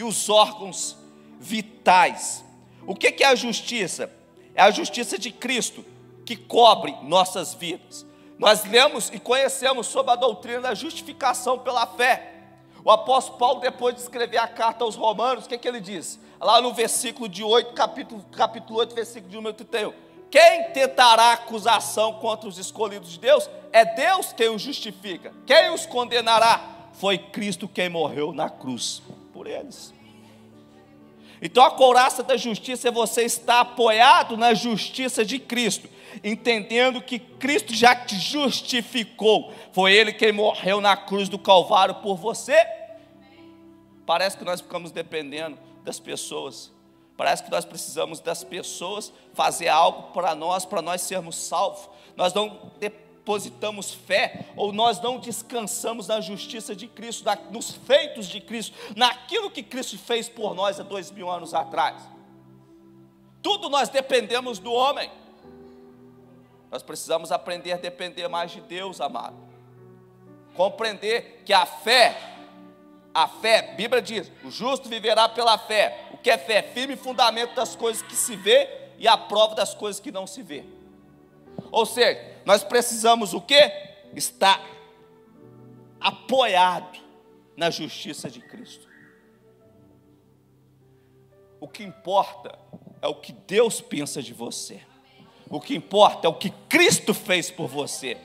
e os órgãos vitais. O que é a justiça? É a justiça de Cristo que cobre nossas vidas. Nós lemos e conhecemos sobre a doutrina da justificação pela fé. O apóstolo Paulo, depois de escrever a carta aos Romanos, o que ele diz? Lá no versículo de 8, capítulo 8, versículo de número 31. Quem tentará acusação contra os escolhidos de Deus? É Deus quem os justifica. Quem os condenará? Foi Cristo quem morreu na cruz por eles. Então a couraça da justiça é você estar apoiado na justiça de Cristo, entendendo que Cristo já te justificou. Foi Ele quem morreu na cruz do Calvário por você. Parece que nós ficamos dependendo das pessoas. Parece que nós precisamos das pessoas fazer algo para nós sermos salvos. Nós não depositamos fé, ou nós não descansamos na justiça de Cristo, nos feitos de Cristo, naquilo que Cristo fez por nós há 2000 anos atrás. Tudo nós dependemos do homem. Nós precisamos aprender a depender mais de Deus, amado. Compreender que a fé, a Bíblia diz, o justo viverá pela fé. O que é fé? Firme fundamento das coisas que se vê e a prova das coisas que não se vê. Ou seja, nós precisamos o quê? Estar apoiado na justiça de Cristo. O que importa é o que Deus pensa de você. O que importa é o que Cristo fez por você.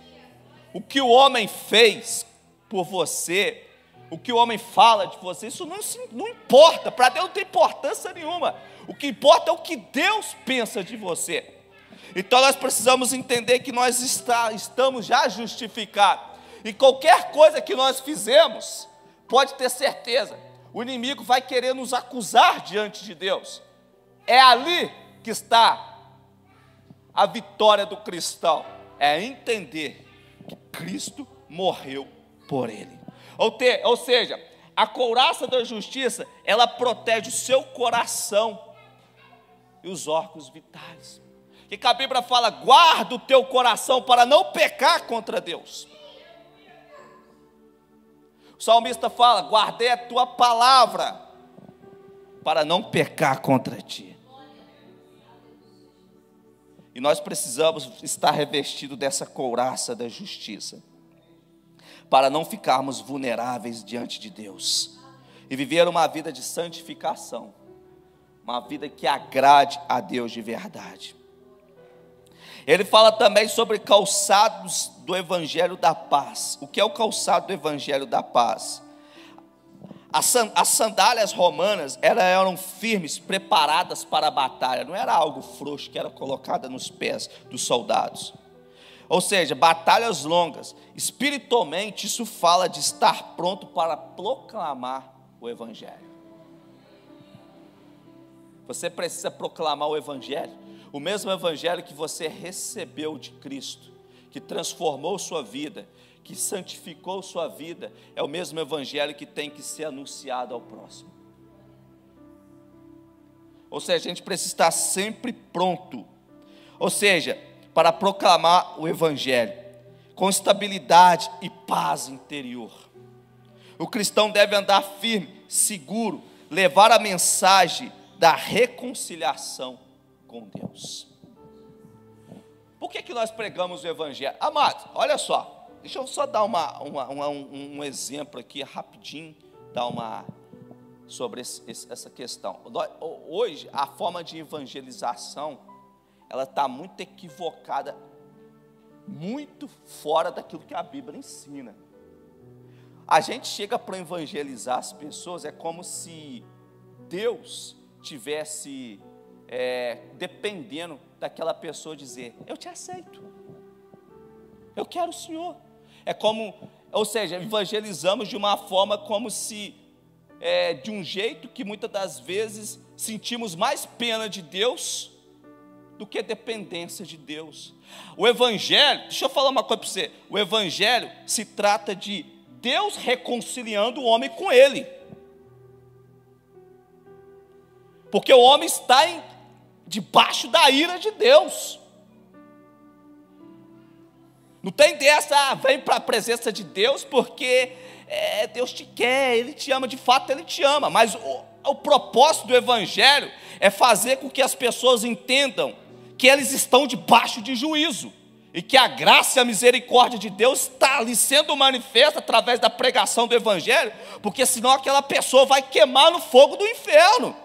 O que o homem fez por você, o que o homem fala de você, isso não importa. Para Deus não tem importância nenhuma. O que importa é o que Deus pensa de você. Então nós precisamos entender que nós estamos já justificados. E qualquer coisa que nós fizemos, pode ter certeza, o inimigo vai querer nos acusar diante de Deus. É ali que está a vitória do cristão. É entender que Cristo morreu por ele. Ou seja, a couraça da justiça, ela protege o seu coração e os órgãos vitais. Que a Bíblia fala, guarda o teu coração para não pecar contra Deus. O salmista fala, guardei a tua palavra para não pecar contra ti. E nós precisamos estar revestidos dessa couraça da justiça, para não ficarmos vulneráveis diante de Deus, e viver uma vida de santificação, uma vida que agrade a Deus de verdade. Ele fala também sobre calçados do Evangelho da Paz. O que é o calçado do Evangelho da Paz? As sandálias romanas eram firmes, preparadas para a batalha. Não era algo frouxo que era colocado nos pés dos soldados. Ou seja, batalhas longas. Espiritualmente, isso fala de estar pronto para proclamar o Evangelho. Você precisa proclamar o Evangelho. O mesmo Evangelho que você recebeu de Cristo, que transformou sua vida, que santificou sua vida, é o mesmo Evangelho que tem que ser anunciado ao próximo. Ou seja, a gente precisa estar sempre pronto, ou seja, para proclamar o Evangelho, com estabilidade e paz interior. O cristão deve andar firme, seguro, levar a mensagem da reconciliação com Deus. Por que nós pregamos o Evangelho? Amados, olha só, deixa eu só dar um exemplo aqui rapidinho, sobre essa questão. Hoje, a forma de evangelização, ela está muito equivocada, muito fora daquilo que a Bíblia ensina. A gente chega para evangelizar as pessoas, é como se Deus tivesse dependendo daquela pessoa dizer, eu te aceito, eu quero o Senhor. Ou seja, evangelizamos de uma forma como se, de um jeito que muitas das vezes sentimos mais pena de Deus do que dependência de Deus. O Evangelho, deixa eu falar uma coisa para você, o Evangelho se trata de Deus reconciliando o homem com Ele. Porque o homem está debaixo da ira de Deus. Não tem dessa, vem para a presença de Deus porque Deus te quer, Ele te ama, de fato Ele te ama. Mas o propósito do evangelho é fazer com que as pessoas entendam que eles estão debaixo de juízo, e que a graça e a misericórdia de Deus está ali sendo manifesta através da pregação do evangelho, porque senão aquela pessoa vai queimar no fogo do inferno.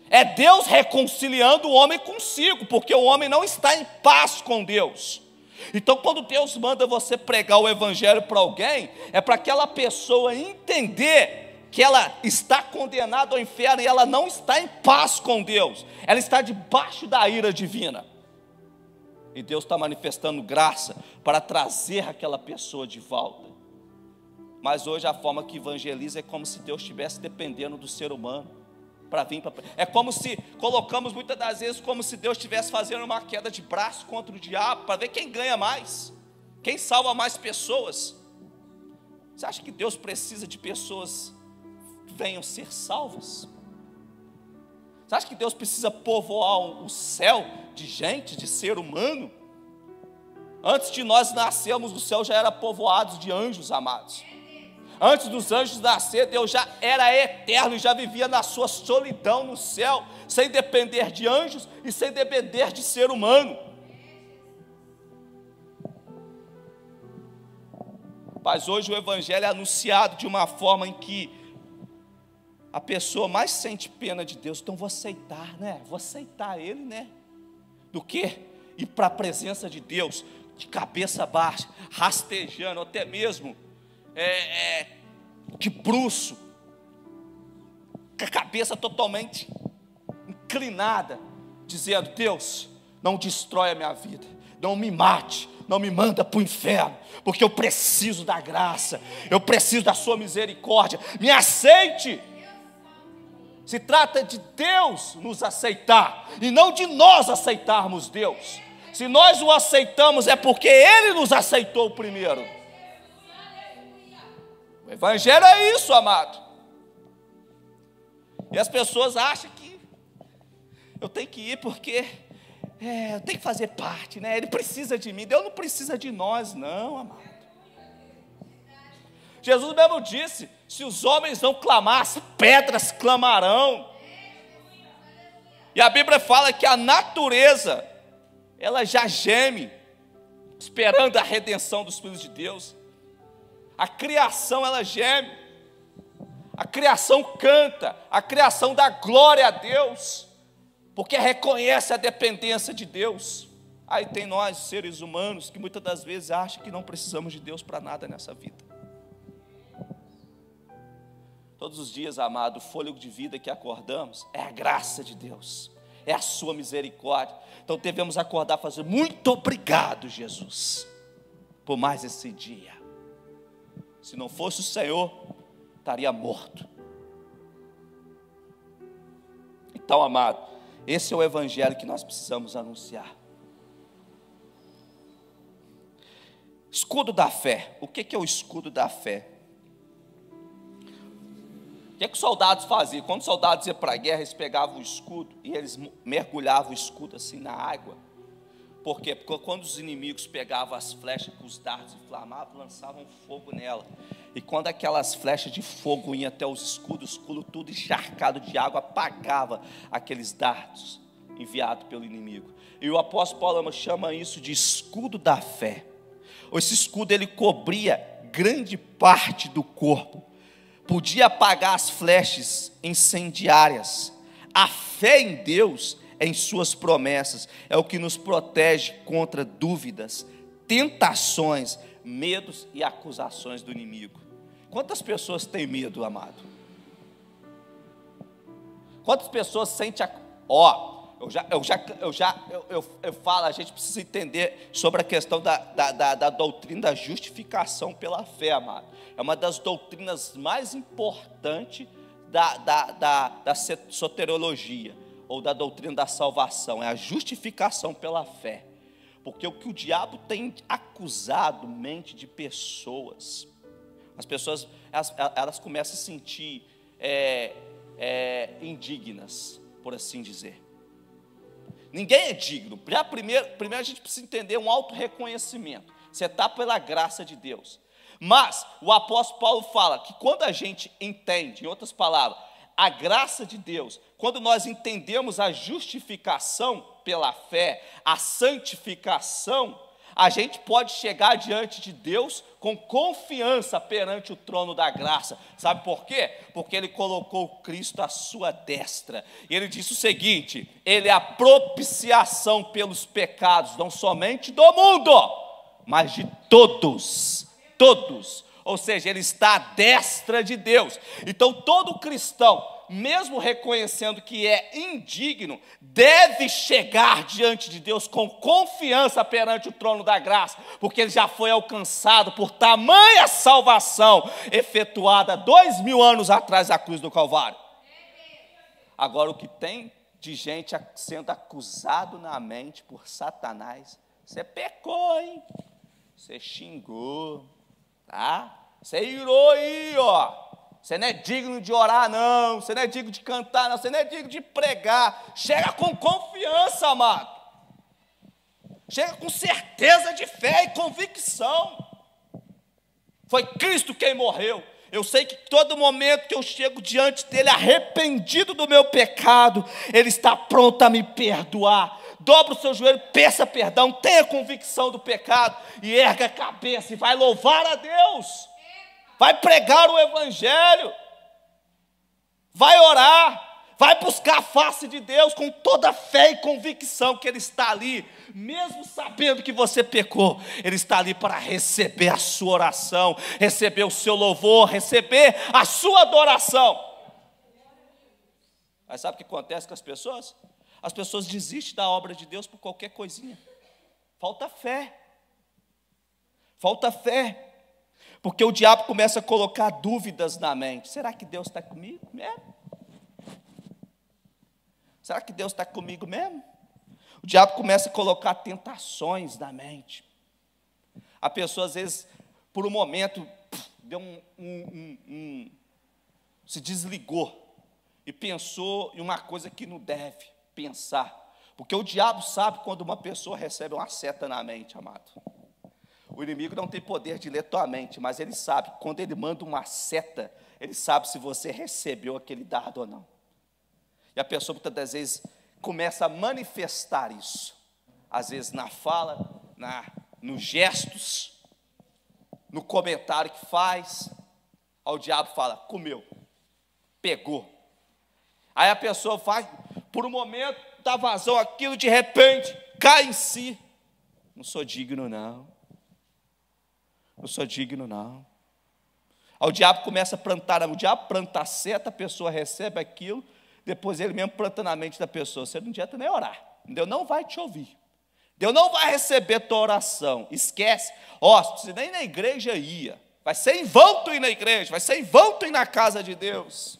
É Deus reconciliando o homem consigo, porque o homem não está em paz com Deus. Então, quando Deus manda você pregar o evangelho para alguém, é para aquela pessoa entender que ela está condenada ao inferno e ela não está em paz com Deus, ela está debaixo da ira divina. E Deus está manifestando graça para trazer aquela pessoa de volta. Mas hoje a forma que evangeliza é como se Deus estivesse dependendo do ser humano para vir para... É como se colocamos muitas das vezes como se Deus estivesse fazendo uma queda de braço contra o diabo para ver quem ganha mais, quem salva mais pessoas. Você acha que Deus precisa de pessoas que venham ser salvas? Você acha que Deus precisa povoar o céu de gente, de ser humano? Antes de nós nascermos, o céu já era povoado de anjos, amados. Antes dos anjos nascer, Deus já era eterno e já vivia na sua solidão no céu, sem depender de anjos e sem depender de ser humano. Mas hoje o evangelho é anunciado de uma forma em que a pessoa mais sente pena de Deus. Então vou aceitar, né? Vou aceitar Ele, né? Do que ir para a presença de Deus de cabeça baixa, rastejando, até mesmo de bruço, com a cabeça totalmente inclinada, dizendo: Deus, não destrói a minha vida, não me mate, não me manda para o inferno, porque eu preciso da graça, eu preciso da sua misericórdia, me aceite. Se trata de Deus nos aceitar, e não de nós aceitarmos Deus. Se nós o aceitamos, é porque Ele nos aceitou primeiro. O evangelho é isso, amado. E as pessoas acham que eu tenho que ir porque eu tenho que fazer parte, né? Ele precisa de mim. Deus não precisa de nós, não, amado. Jesus mesmo disse: se os homens não clamar, as pedras clamarão. E a Bíblia fala que a natureza, ela já geme, esperando a redenção dos filhos de Deus. A criação, ela geme. A criação canta, a criação dá glória a Deus, porque reconhece a dependência de Deus. Aí tem nós, seres humanos, que muitas das vezes acham que não precisamos de Deus para nada nessa vida. Todos os dias, amado, o fôlego de vida que acordamos é a graça de Deus, é a sua misericórdia. Então devemos acordar e fazer: muito obrigado, Jesus, por mais esse dia. Se não fosse o Senhor, estaria morto. Então, amado, esse é o evangelho que nós precisamos anunciar. Escudo da fé. O que é o escudo da fé? O que os soldados faziam? Quando os soldados iam para a guerra, eles pegavam o escudo e eles mergulhavam o escudo assim na água. Por quê? Porque quando os inimigos pegavam as flechas com os dardos inflamados, lançavam fogo nela. E quando aquelas flechas de fogo iam até os escudos tudo encharcado de água, apagava aqueles dardos enviados pelo inimigo. E o apóstolo Paulo chama isso de escudo da fé. Esse escudo, ele cobria grande parte do corpo, podia apagar as flechas incendiárias. A fé em Deus, em suas promessas, é o que nos protege contra dúvidas, tentações, medos e acusações do inimigo. Quantas pessoas têm medo, amado? Quantas pessoas sentem eu falo, a gente precisa entender sobre a questão da doutrina da justificação pela fé, amado. É uma das doutrinas mais importantes da soteriologia, ou da doutrina da salvação, é a justificação pela fé. Porque o que o diabo tem acusado mente de pessoas, as pessoas elas começam a se sentir indignas, por assim dizer. Ninguém é digno. Primeiro a gente precisa entender um auto-reconhecimento. Você está pela graça de Deus. Mas o apóstolo Paulo fala que quando a gente entende, em outras palavras, a graça de Deus, quando nós entendemos a justificação pela fé, a santificação, a gente pode chegar diante de Deus com confiança perante o trono da graça. Sabe por quê? Porque Ele colocou Cristo à sua destra. E Ele disse o seguinte: Ele é a propiciação pelos pecados, não somente do mundo, mas de todos. Todos. Ou seja, Ele está à destra de Deus. Então todo cristão, mesmo reconhecendo que é indigno, deve chegar diante de Deus com confiança perante o trono da graça, porque ele já foi alcançado por tamanha salvação, efetuada 2000 anos atrás da cruz do Calvário. Agora, o que tem de gente sendo acusado na mente por Satanás: você pecou, hein? Você xingou, tá? Você irou aí, ó. Você não é digno de orar, não. Você não é digno de cantar, não. Você não é digno de pregar. Chega com confiança, amado. Chega com certeza de fé e convicção. Foi Cristo quem morreu. Eu sei que todo momento que eu chego diante dele arrependido do meu pecado, ele está pronto a me perdoar. Dobra o seu joelho, peça perdão, tenha convicção do pecado e erga a cabeça e vai louvar a Deus. Vai pregar o evangelho, vai orar, vai buscar a face de Deus com toda a fé e convicção que Ele está ali, mesmo sabendo que você pecou. Ele está ali para receber a sua oração, receber o seu louvor, receber a sua adoração. Mas sabe o que acontece com as pessoas? As pessoas desistem da obra de Deus por qualquer coisinha. Falta fé. Falta fé. Porque o diabo começa a colocar dúvidas na mente. Será que Deus está comigo mesmo? Será que Deus está comigo mesmo? O diabo começa a colocar tentações na mente. A pessoa, às vezes, por um momento, deu se desligou e pensou em uma coisa que não deve pensar. Porque o diabo sabe quando uma pessoa recebe uma seta na mente, amado. O inimigo não tem poder de ler tua mente, mas ele sabe, quando ele manda uma seta, ele sabe se você recebeu aquele dardo ou não. E a pessoa, muitas das vezes, começa a manifestar isso. Às vezes na fala, nos gestos, no comentário que faz. Aí o diabo fala: comeu, pegou. Aí a pessoa faz, por um momento, dá vazão àquilo, de repente, cai em si. Não sou digno, não. Não sou digno, não. Aí o diabo começa a plantar, o diabo planta a seta, a pessoa recebe aquilo, depois ele mesmo planta na mente da pessoa: você não adianta nem orar, Deus não vai te ouvir, Deus não vai receber tua oração, esquece, você nem na igreja ia, vai ser em vão tu ir na igreja, vai ser em vão tu ir na casa de Deus.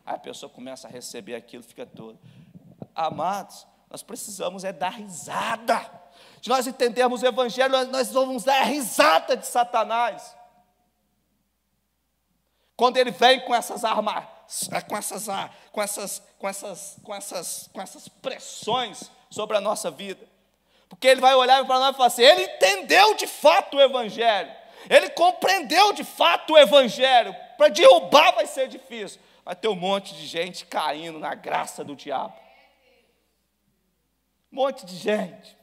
Aí a pessoa começa a receber aquilo, fica toda. Amados, nós precisamos dar risada. Se nós entendermos o evangelho, nós vamos dar a risada de Satanás. Quando ele vem com essas armas, com essas pressões sobre a nossa vida. Porque ele vai olhar para nós e falar assim: ele entendeu de fato o evangelho. Ele compreendeu de fato o evangelho. Para derrubar vai ser difícil. Vai ter um monte de gente caindo na graça do diabo. Um monte de gente.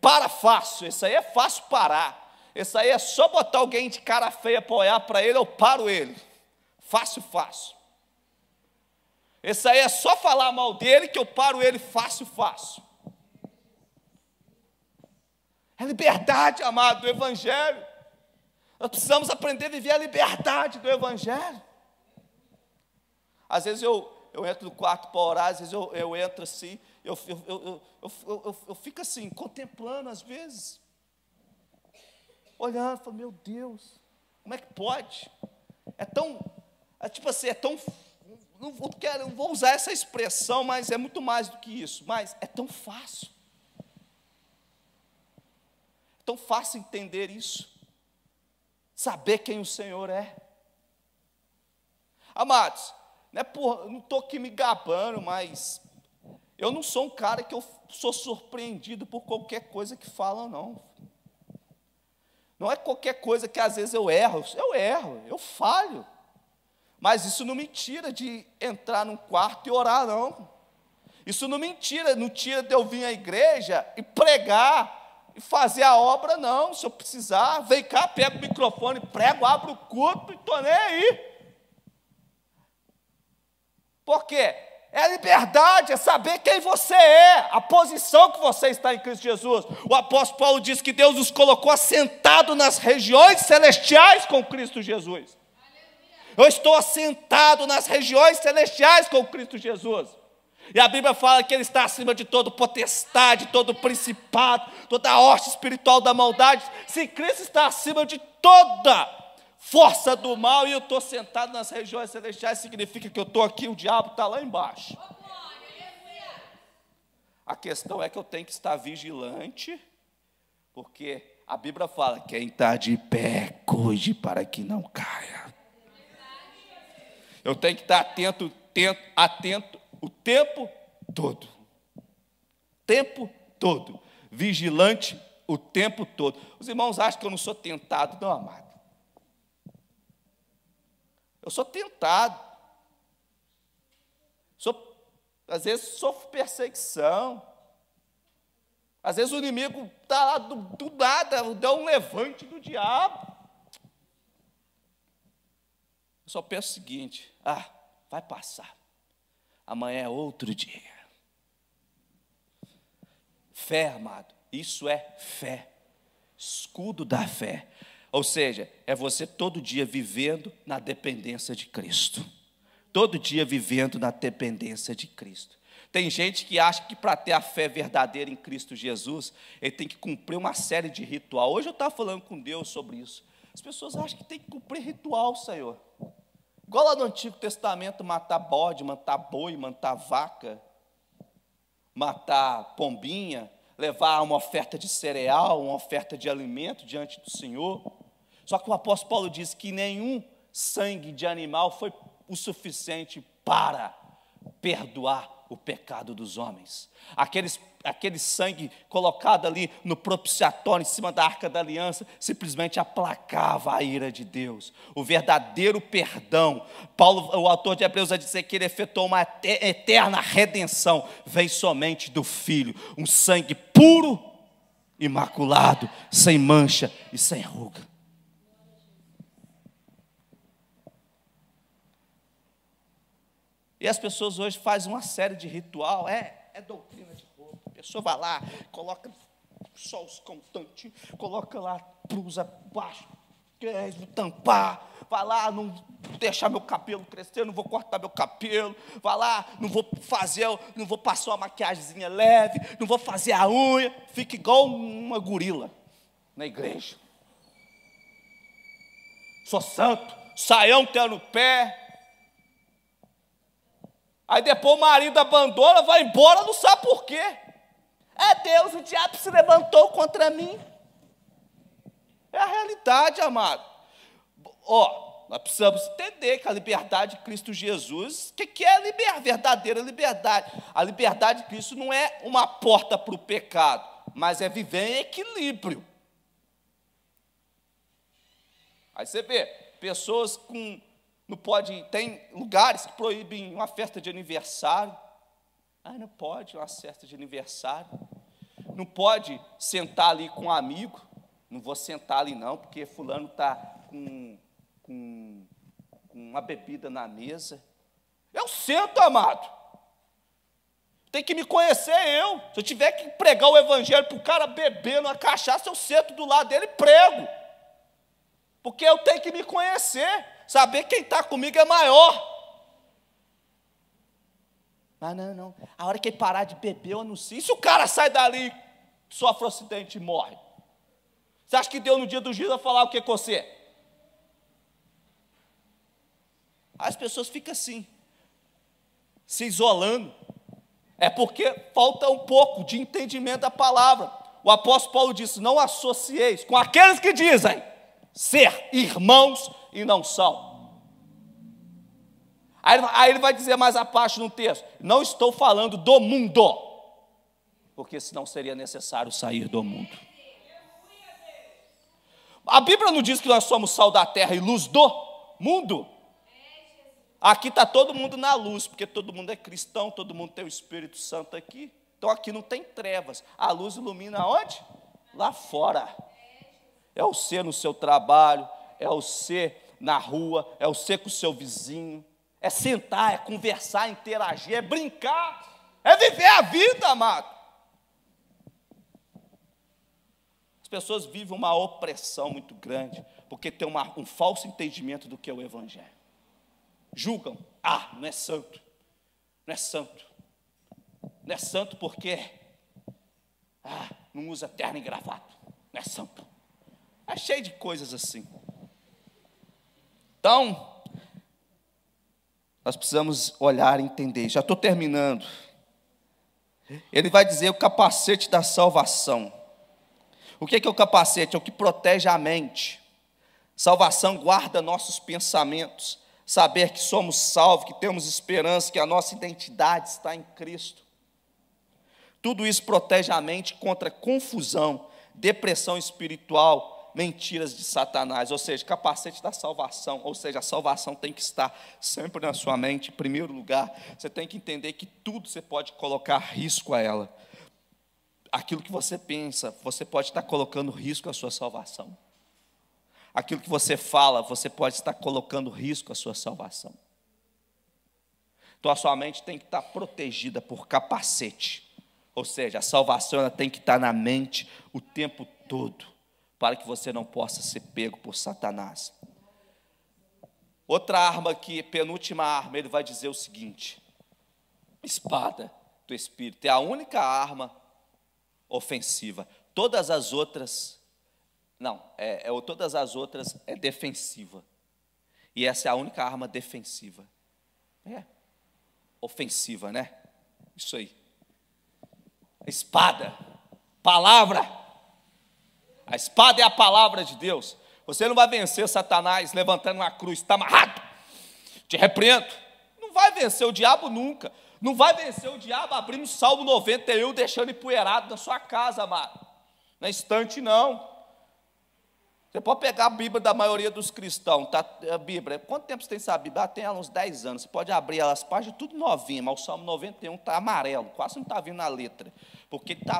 Para fácil, isso aí é fácil parar. Isso aí é só botar alguém de cara feia para olhar para ele, eu paro ele. Fácil, fácil. Isso aí é só falar mal dele que eu paro ele fácil, fácil. É liberdade, amado, do evangelho. Nós precisamos aprender a viver a liberdade do evangelho. Às vezes eu entro no quarto para orar, às vezes eu entro assim, eu fico assim, contemplando às vezes, olhando, falo: meu Deus, como é que pode? Não vou usar essa expressão, mas é muito mais do que isso, mas é tão fácil. É tão fácil entender isso, saber quem o Senhor é. Amados, não estou aqui me gabando, mas eu não sou um cara que eu sou surpreendido por qualquer coisa que falam, não. Não é qualquer coisa que às vezes eu erro, eu falho. Mas isso não me tira de entrar num quarto e orar, não. Isso não me tira de eu vir à igreja e pregar e fazer a obra, não. Se eu precisar, vem cá, pego o microfone, prego, abro o culto e estou nem aí. Por quê? É a liberdade, é saber quem você é, a posição que você está em Cristo Jesus. O apóstolo Paulo diz que Deus nos colocou assentado nas regiões celestiais com Cristo Jesus. Eu estou assentado nas regiões celestiais com Cristo Jesus. E a Bíblia fala que Ele está acima de todo potestade, todo principado, toda a hoste espiritual da maldade. Se Cristo está acima de toda força do mal e eu estou sentado nas regiões celestiais, significa que eu estou aqui, o diabo está lá embaixo. A questão é que eu tenho que estar vigilante, porque a Bíblia fala, quem está de pé, cuide para que não caia. Eu tenho que estar atento o tempo todo. Tempo todo. Vigilante o tempo todo. Os irmãos acham que eu não sou tentado, não, amado. Eu sou tentado. Às vezes sofro perseguição. Às vezes o inimigo está lá do nada, dá um levante do diabo. Eu só penso o seguinte, vai passar. Amanhã é outro dia. Fé, amado, isso é fé. Escudo da fé. Ou seja, é você todo dia vivendo na dependência de Cristo. Todo dia vivendo na dependência de Cristo. Tem gente que acha que para ter a fé verdadeira em Cristo Jesus, ele tem que cumprir uma série de ritual. Hoje eu estava falando com Deus sobre isso. As pessoas acham que tem que cumprir ritual, Senhor. Igual lá no Antigo Testamento, matar bode, matar boi, matar vaca, matar pombinha, levar uma oferta de cereal, uma oferta de alimento diante do Senhor. Só que o apóstolo Paulo diz que nenhum sangue de animal foi o suficiente para perdoar o pecado dos homens. Aquele sangue colocado ali no propiciatório, em cima da arca da aliança, simplesmente aplacava a ira de Deus. O verdadeiro perdão, Paulo, o autor de Hebreus, vai dizer que ele efetuou uma eterna redenção, vem somente do Filho, um sangue puro, imaculado, sem mancha e sem ruga. E as pessoas hoje fazem uma série de ritual, é doutrina de roupa. A pessoa vai lá, coloca só os contantes, coloca lá, cruza baixo, vou tampar, vai lá, não deixar meu cabelo crescer, não vou cortar meu cabelo, vai lá, não vou passar uma maquiagemzinha leve, não vou fazer a unha, fica igual uma gorila na igreja. Sou santo, saião tem no pé. Aí depois o marido abandona, vai embora, não sabe por quê. É Deus, o diabo se levantou contra mim. É a realidade, amado. Nós precisamos entender que a liberdade de Cristo Jesus, o que é a verdadeira liberdade? A liberdade de Cristo não é uma porta para o pecado, mas é viver em equilíbrio. Aí você vê, pessoas com... Não pode, tem lugares que proíbem uma festa de aniversário. Não pode uma festa de aniversário. Não pode sentar ali com um amigo. Não vou sentar ali não, porque fulano está com uma bebida na mesa. Eu sento, amado. Tem que me conhecer eu. Se eu tiver que pregar o evangelho para o cara bebendo uma cachaça, eu sento do lado dele e prego. Porque eu tenho que me conhecer. Saber quem está comigo é maior. Não. A hora que ele parar de beber, eu anuncio. E se o cara sai dali, sofre um acidente e morre? Você acha que Deus no dia do juízo vai falar o que com você? As pessoas ficam assim, se isolando. É porque falta um pouco de entendimento da palavra. O apóstolo Paulo disse, não associeis com aqueles que dizem ser irmãos e não são. Aí ele vai dizer mais à parte no texto, não estou falando do mundo, porque senão seria necessário sair do mundo. A Bíblia não diz que nós somos sal da terra e luz do mundo? Aqui está todo mundo na luz, porque todo mundo é cristão, todo mundo tem o Espírito Santo aqui. Então aqui não tem trevas. A luz ilumina onde? Lá fora. É o ser no seu trabalho, é o ser na rua, é o ser com o seu vizinho. É sentar, é conversar, interagir, é brincar, é viver a vida, amado. As pessoas vivem uma opressão muito grande, porque tem um falso entendimento do que é o Evangelho. Julgam, não é santo, não é santo. Não é santo porque não usa terno e gravata, não é santo. É cheio de coisas assim. Então, nós precisamos olhar e entender. Já estou terminando. Ele vai dizer o capacete da salvação. O que é o capacete? É o que protege a mente. Salvação guarda nossos pensamentos. Saber que somos salvos, que temos esperança, que a nossa identidade está em Cristo. Tudo isso protege a mente contra confusão, depressão espiritual, mentiras de Satanás, ou seja, capacete da salvação, ou seja, a salvação tem que estar sempre na sua mente, em primeiro lugar. Você tem que entender que tudo você pode colocar risco a ela. Aquilo que você pensa, você pode estar colocando risco à sua salvação. Aquilo que você fala, você pode estar colocando risco à sua salvação. Então a sua mente tem que estar protegida por capacete. Ou seja, a salvação ela tem que estar na mente o tempo todo, para que você não possa ser pego por Satanás. Outra arma aqui, penúltima arma, ele vai dizer o seguinte: espada do Espírito é a única arma ofensiva. Todas as outras todas as outras é defensiva. E essa é a única arma defensiva. Ofensiva, né? Isso aí. Espada, palavra. A espada é a palavra de Deus. Você não vai vencer Satanás levantando uma cruz, está amarrado, te repreendo. Não vai vencer o diabo nunca. Não vai vencer o diabo abrindo o Salmo 91, deixando empoeirado na sua casa, amado. Na estante, não. Você pode pegar a Bíblia da maioria dos cristãos, tá? A Bíblia, quanto tempo você tem essa Bíblia? Tem ela uns 10 anos, você pode abrir ela, as páginas tudo novinha, mas o Salmo 91 está amarelo, quase não está vindo a letra, porque ele está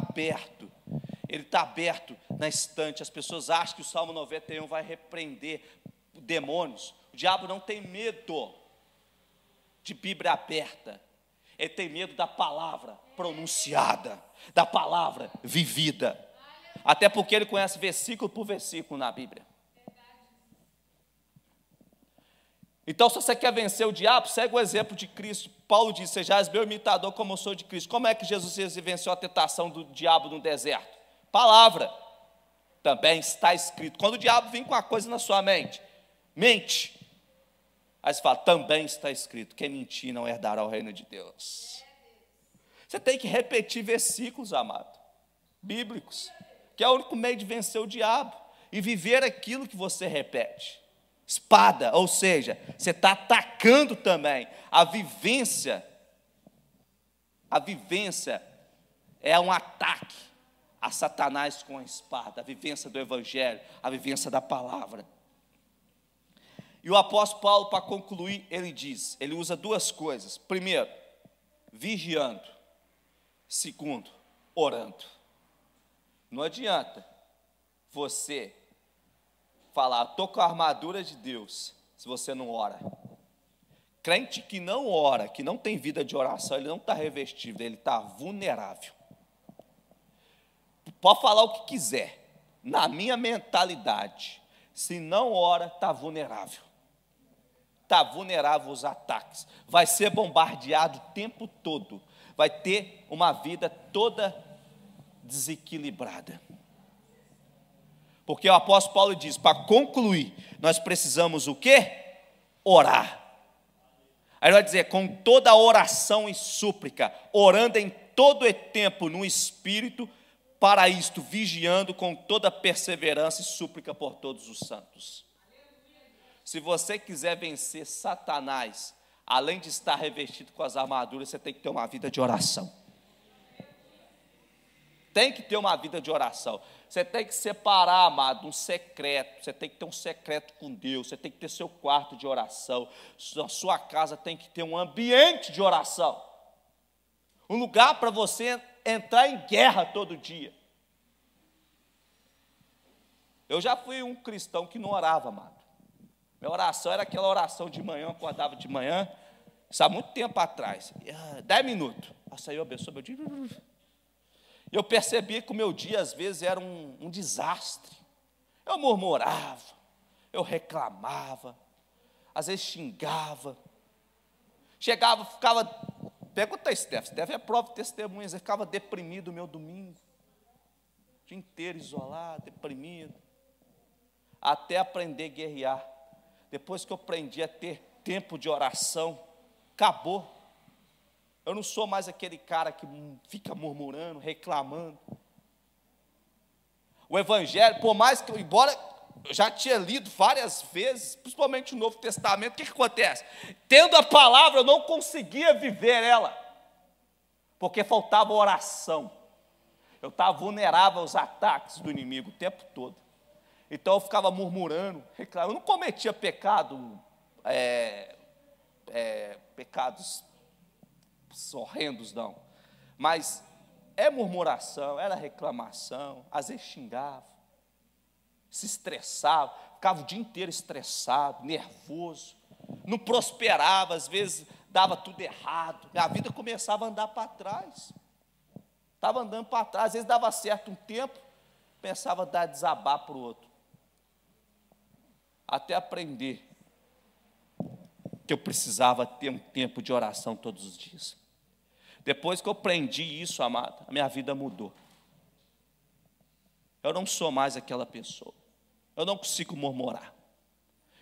aberto na estante. As pessoas acham que o Salmo 91 vai repreender demônios. O diabo não tem medo de Bíblia aberta, ele tem medo da palavra pronunciada, da palavra vivida. Até porque ele conhece versículo por versículo na Bíblia. Então, se você quer vencer o diabo, segue o exemplo de Cristo. Paulo diz: sejais meu imitador como eu sou de Cristo. Como é que Jesus venceu a tentação do diabo no deserto? Palavra. Também está escrito. Quando o diabo vem com uma coisa na sua mente, mente. Aí você fala: também está escrito, quem mentir não herdará o reino de Deus. Você tem que repetir versículos, amado, bíblicos, que é o único meio de vencer o diabo e viver aquilo que você repete. Espada, ou seja, você está atacando também. A vivência é um ataque a Satanás com a espada, a vivência do Evangelho, a vivência da palavra. E o apóstolo Paulo, para concluir, ele usa duas coisas. Primeiro, vigiando. Segundo, orando. Não adianta você falar: estou com a armadura de Deus, se você não ora. Crente que não ora, que não tem vida de oração, ele não está revestido, ele está vulnerável. Pode falar o que quiser, na minha mentalidade, se não ora, está vulnerável. Está vulnerável aos ataques, vai ser bombardeado o tempo todo, vai ter uma vida toda desequilibrada. Porque o apóstolo Paulo diz: para concluir, nós precisamos o quê? Orar. Aí ele vai dizer: com toda oração e súplica, orando em todo o tempo no Espírito, para isto vigiando com toda perseverança e súplica por todos os santos. Se você quiser vencer Satanás, além de estar revestido com as armaduras, você tem que ter uma vida de oração. tem que ter uma vida de oração. Você tem que separar, amado, um secreto. Você tem que ter um secreto com Deus. Você tem que ter seu quarto de oração. Sua casa tem que ter um ambiente de oração. Um lugar para você entrar em guerra todo dia. Eu já fui um cristão que não orava, amado. Minha oração era aquela oração de manhã, eu acordava de manhã, isso há muito tempo atrás, 10 minutos. O Senhor abençoe meu dia. Eu percebi que o meu dia, às vezes, era um desastre. Eu murmurava, eu reclamava, às vezes xingava. Chegava, ficava... Pergunta a Steph é prova de testemunhas. Eu ficava deprimido o meu domingo. O dia inteiro isolado, deprimido. Até aprender a guerrear. Depois que eu aprendi a ter tempo de oração, acabou. Eu não sou mais aquele cara que fica murmurando, reclamando. O Evangelho, por mais que, embora eu já tinha lido várias vezes, principalmente o Novo Testamento, o que acontece? Tendo a palavra, eu não conseguia viver ela, porque faltava oração. Eu estava vulnerável aos ataques do inimigo o tempo todo. Então eu ficava murmurando, reclamando. Eu não cometia pecados horrendos, não. Mas murmuração, era reclamação, às vezes xingava, se estressava, ficava o dia inteiro estressado, nervoso, não prosperava, às vezes dava tudo errado, a vida começava a andar para trás. Estava andando para trás, às vezes dava certo um tempo, pensava dar desabar para o outro. Até aprender que eu precisava ter um tempo de oração todos os dias. Depois que eu aprendi isso, amado, a minha vida mudou. Eu não sou mais aquela pessoa. Eu não consigo murmurar.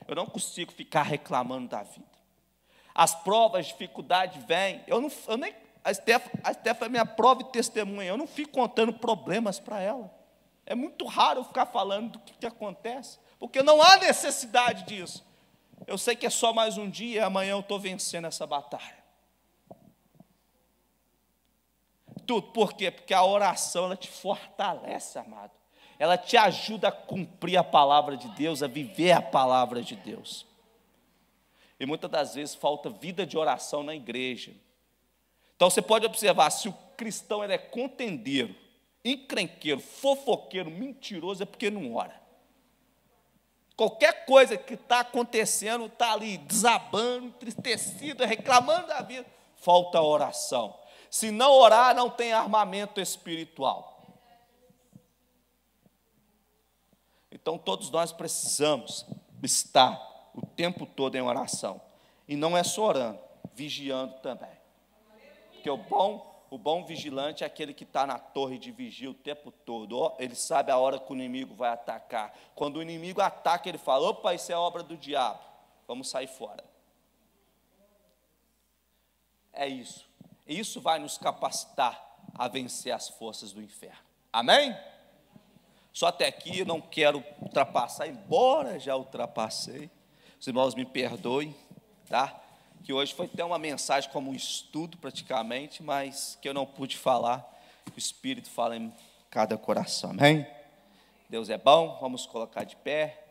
Eu não consigo ficar reclamando da vida. As provas, as dificuldades vêm. A Steph é minha prova e testemunha. Eu não fico contando problemas para ela. É muito raro eu ficar falando do que acontece, porque não há necessidade disso. Eu sei que é só mais um dia e amanhã eu estou vencendo essa batalha. Tudo, por quê? Porque a oração, ela te fortalece, amado. Ela te ajuda a cumprir a palavra de Deus, a viver a palavra de Deus. E muitas das vezes falta vida de oração na igreja. Então você pode observar, se o cristão ele é contendeiro, encrenqueiro, fofoqueiro, mentiroso, é porque não ora. Qualquer coisa que está acontecendo, está ali desabando, entristecido, reclamando da vida, falta oração. Se não orar, não tem armamento espiritual. Então todos nós precisamos estar o tempo todo em oração. E não é só orando, vigiando também. Porque o bom vigilante é aquele que está na torre de vigia o tempo todo. Ele sabe a hora que o inimigo vai atacar. Quando o inimigo ataca, ele fala: opa, isso é obra do diabo, vamos sair fora. É isso. Isso vai nos capacitar a vencer as forças do inferno. Amém? Só até aqui, eu não quero ultrapassar, embora já ultrapassei. Os irmãos me perdoem, tá? Que hoje foi até uma mensagem como um estudo praticamente, mas que eu não pude falar. O Espírito fala em cada coração, amém? Deus é bom, vamos colocar de pé.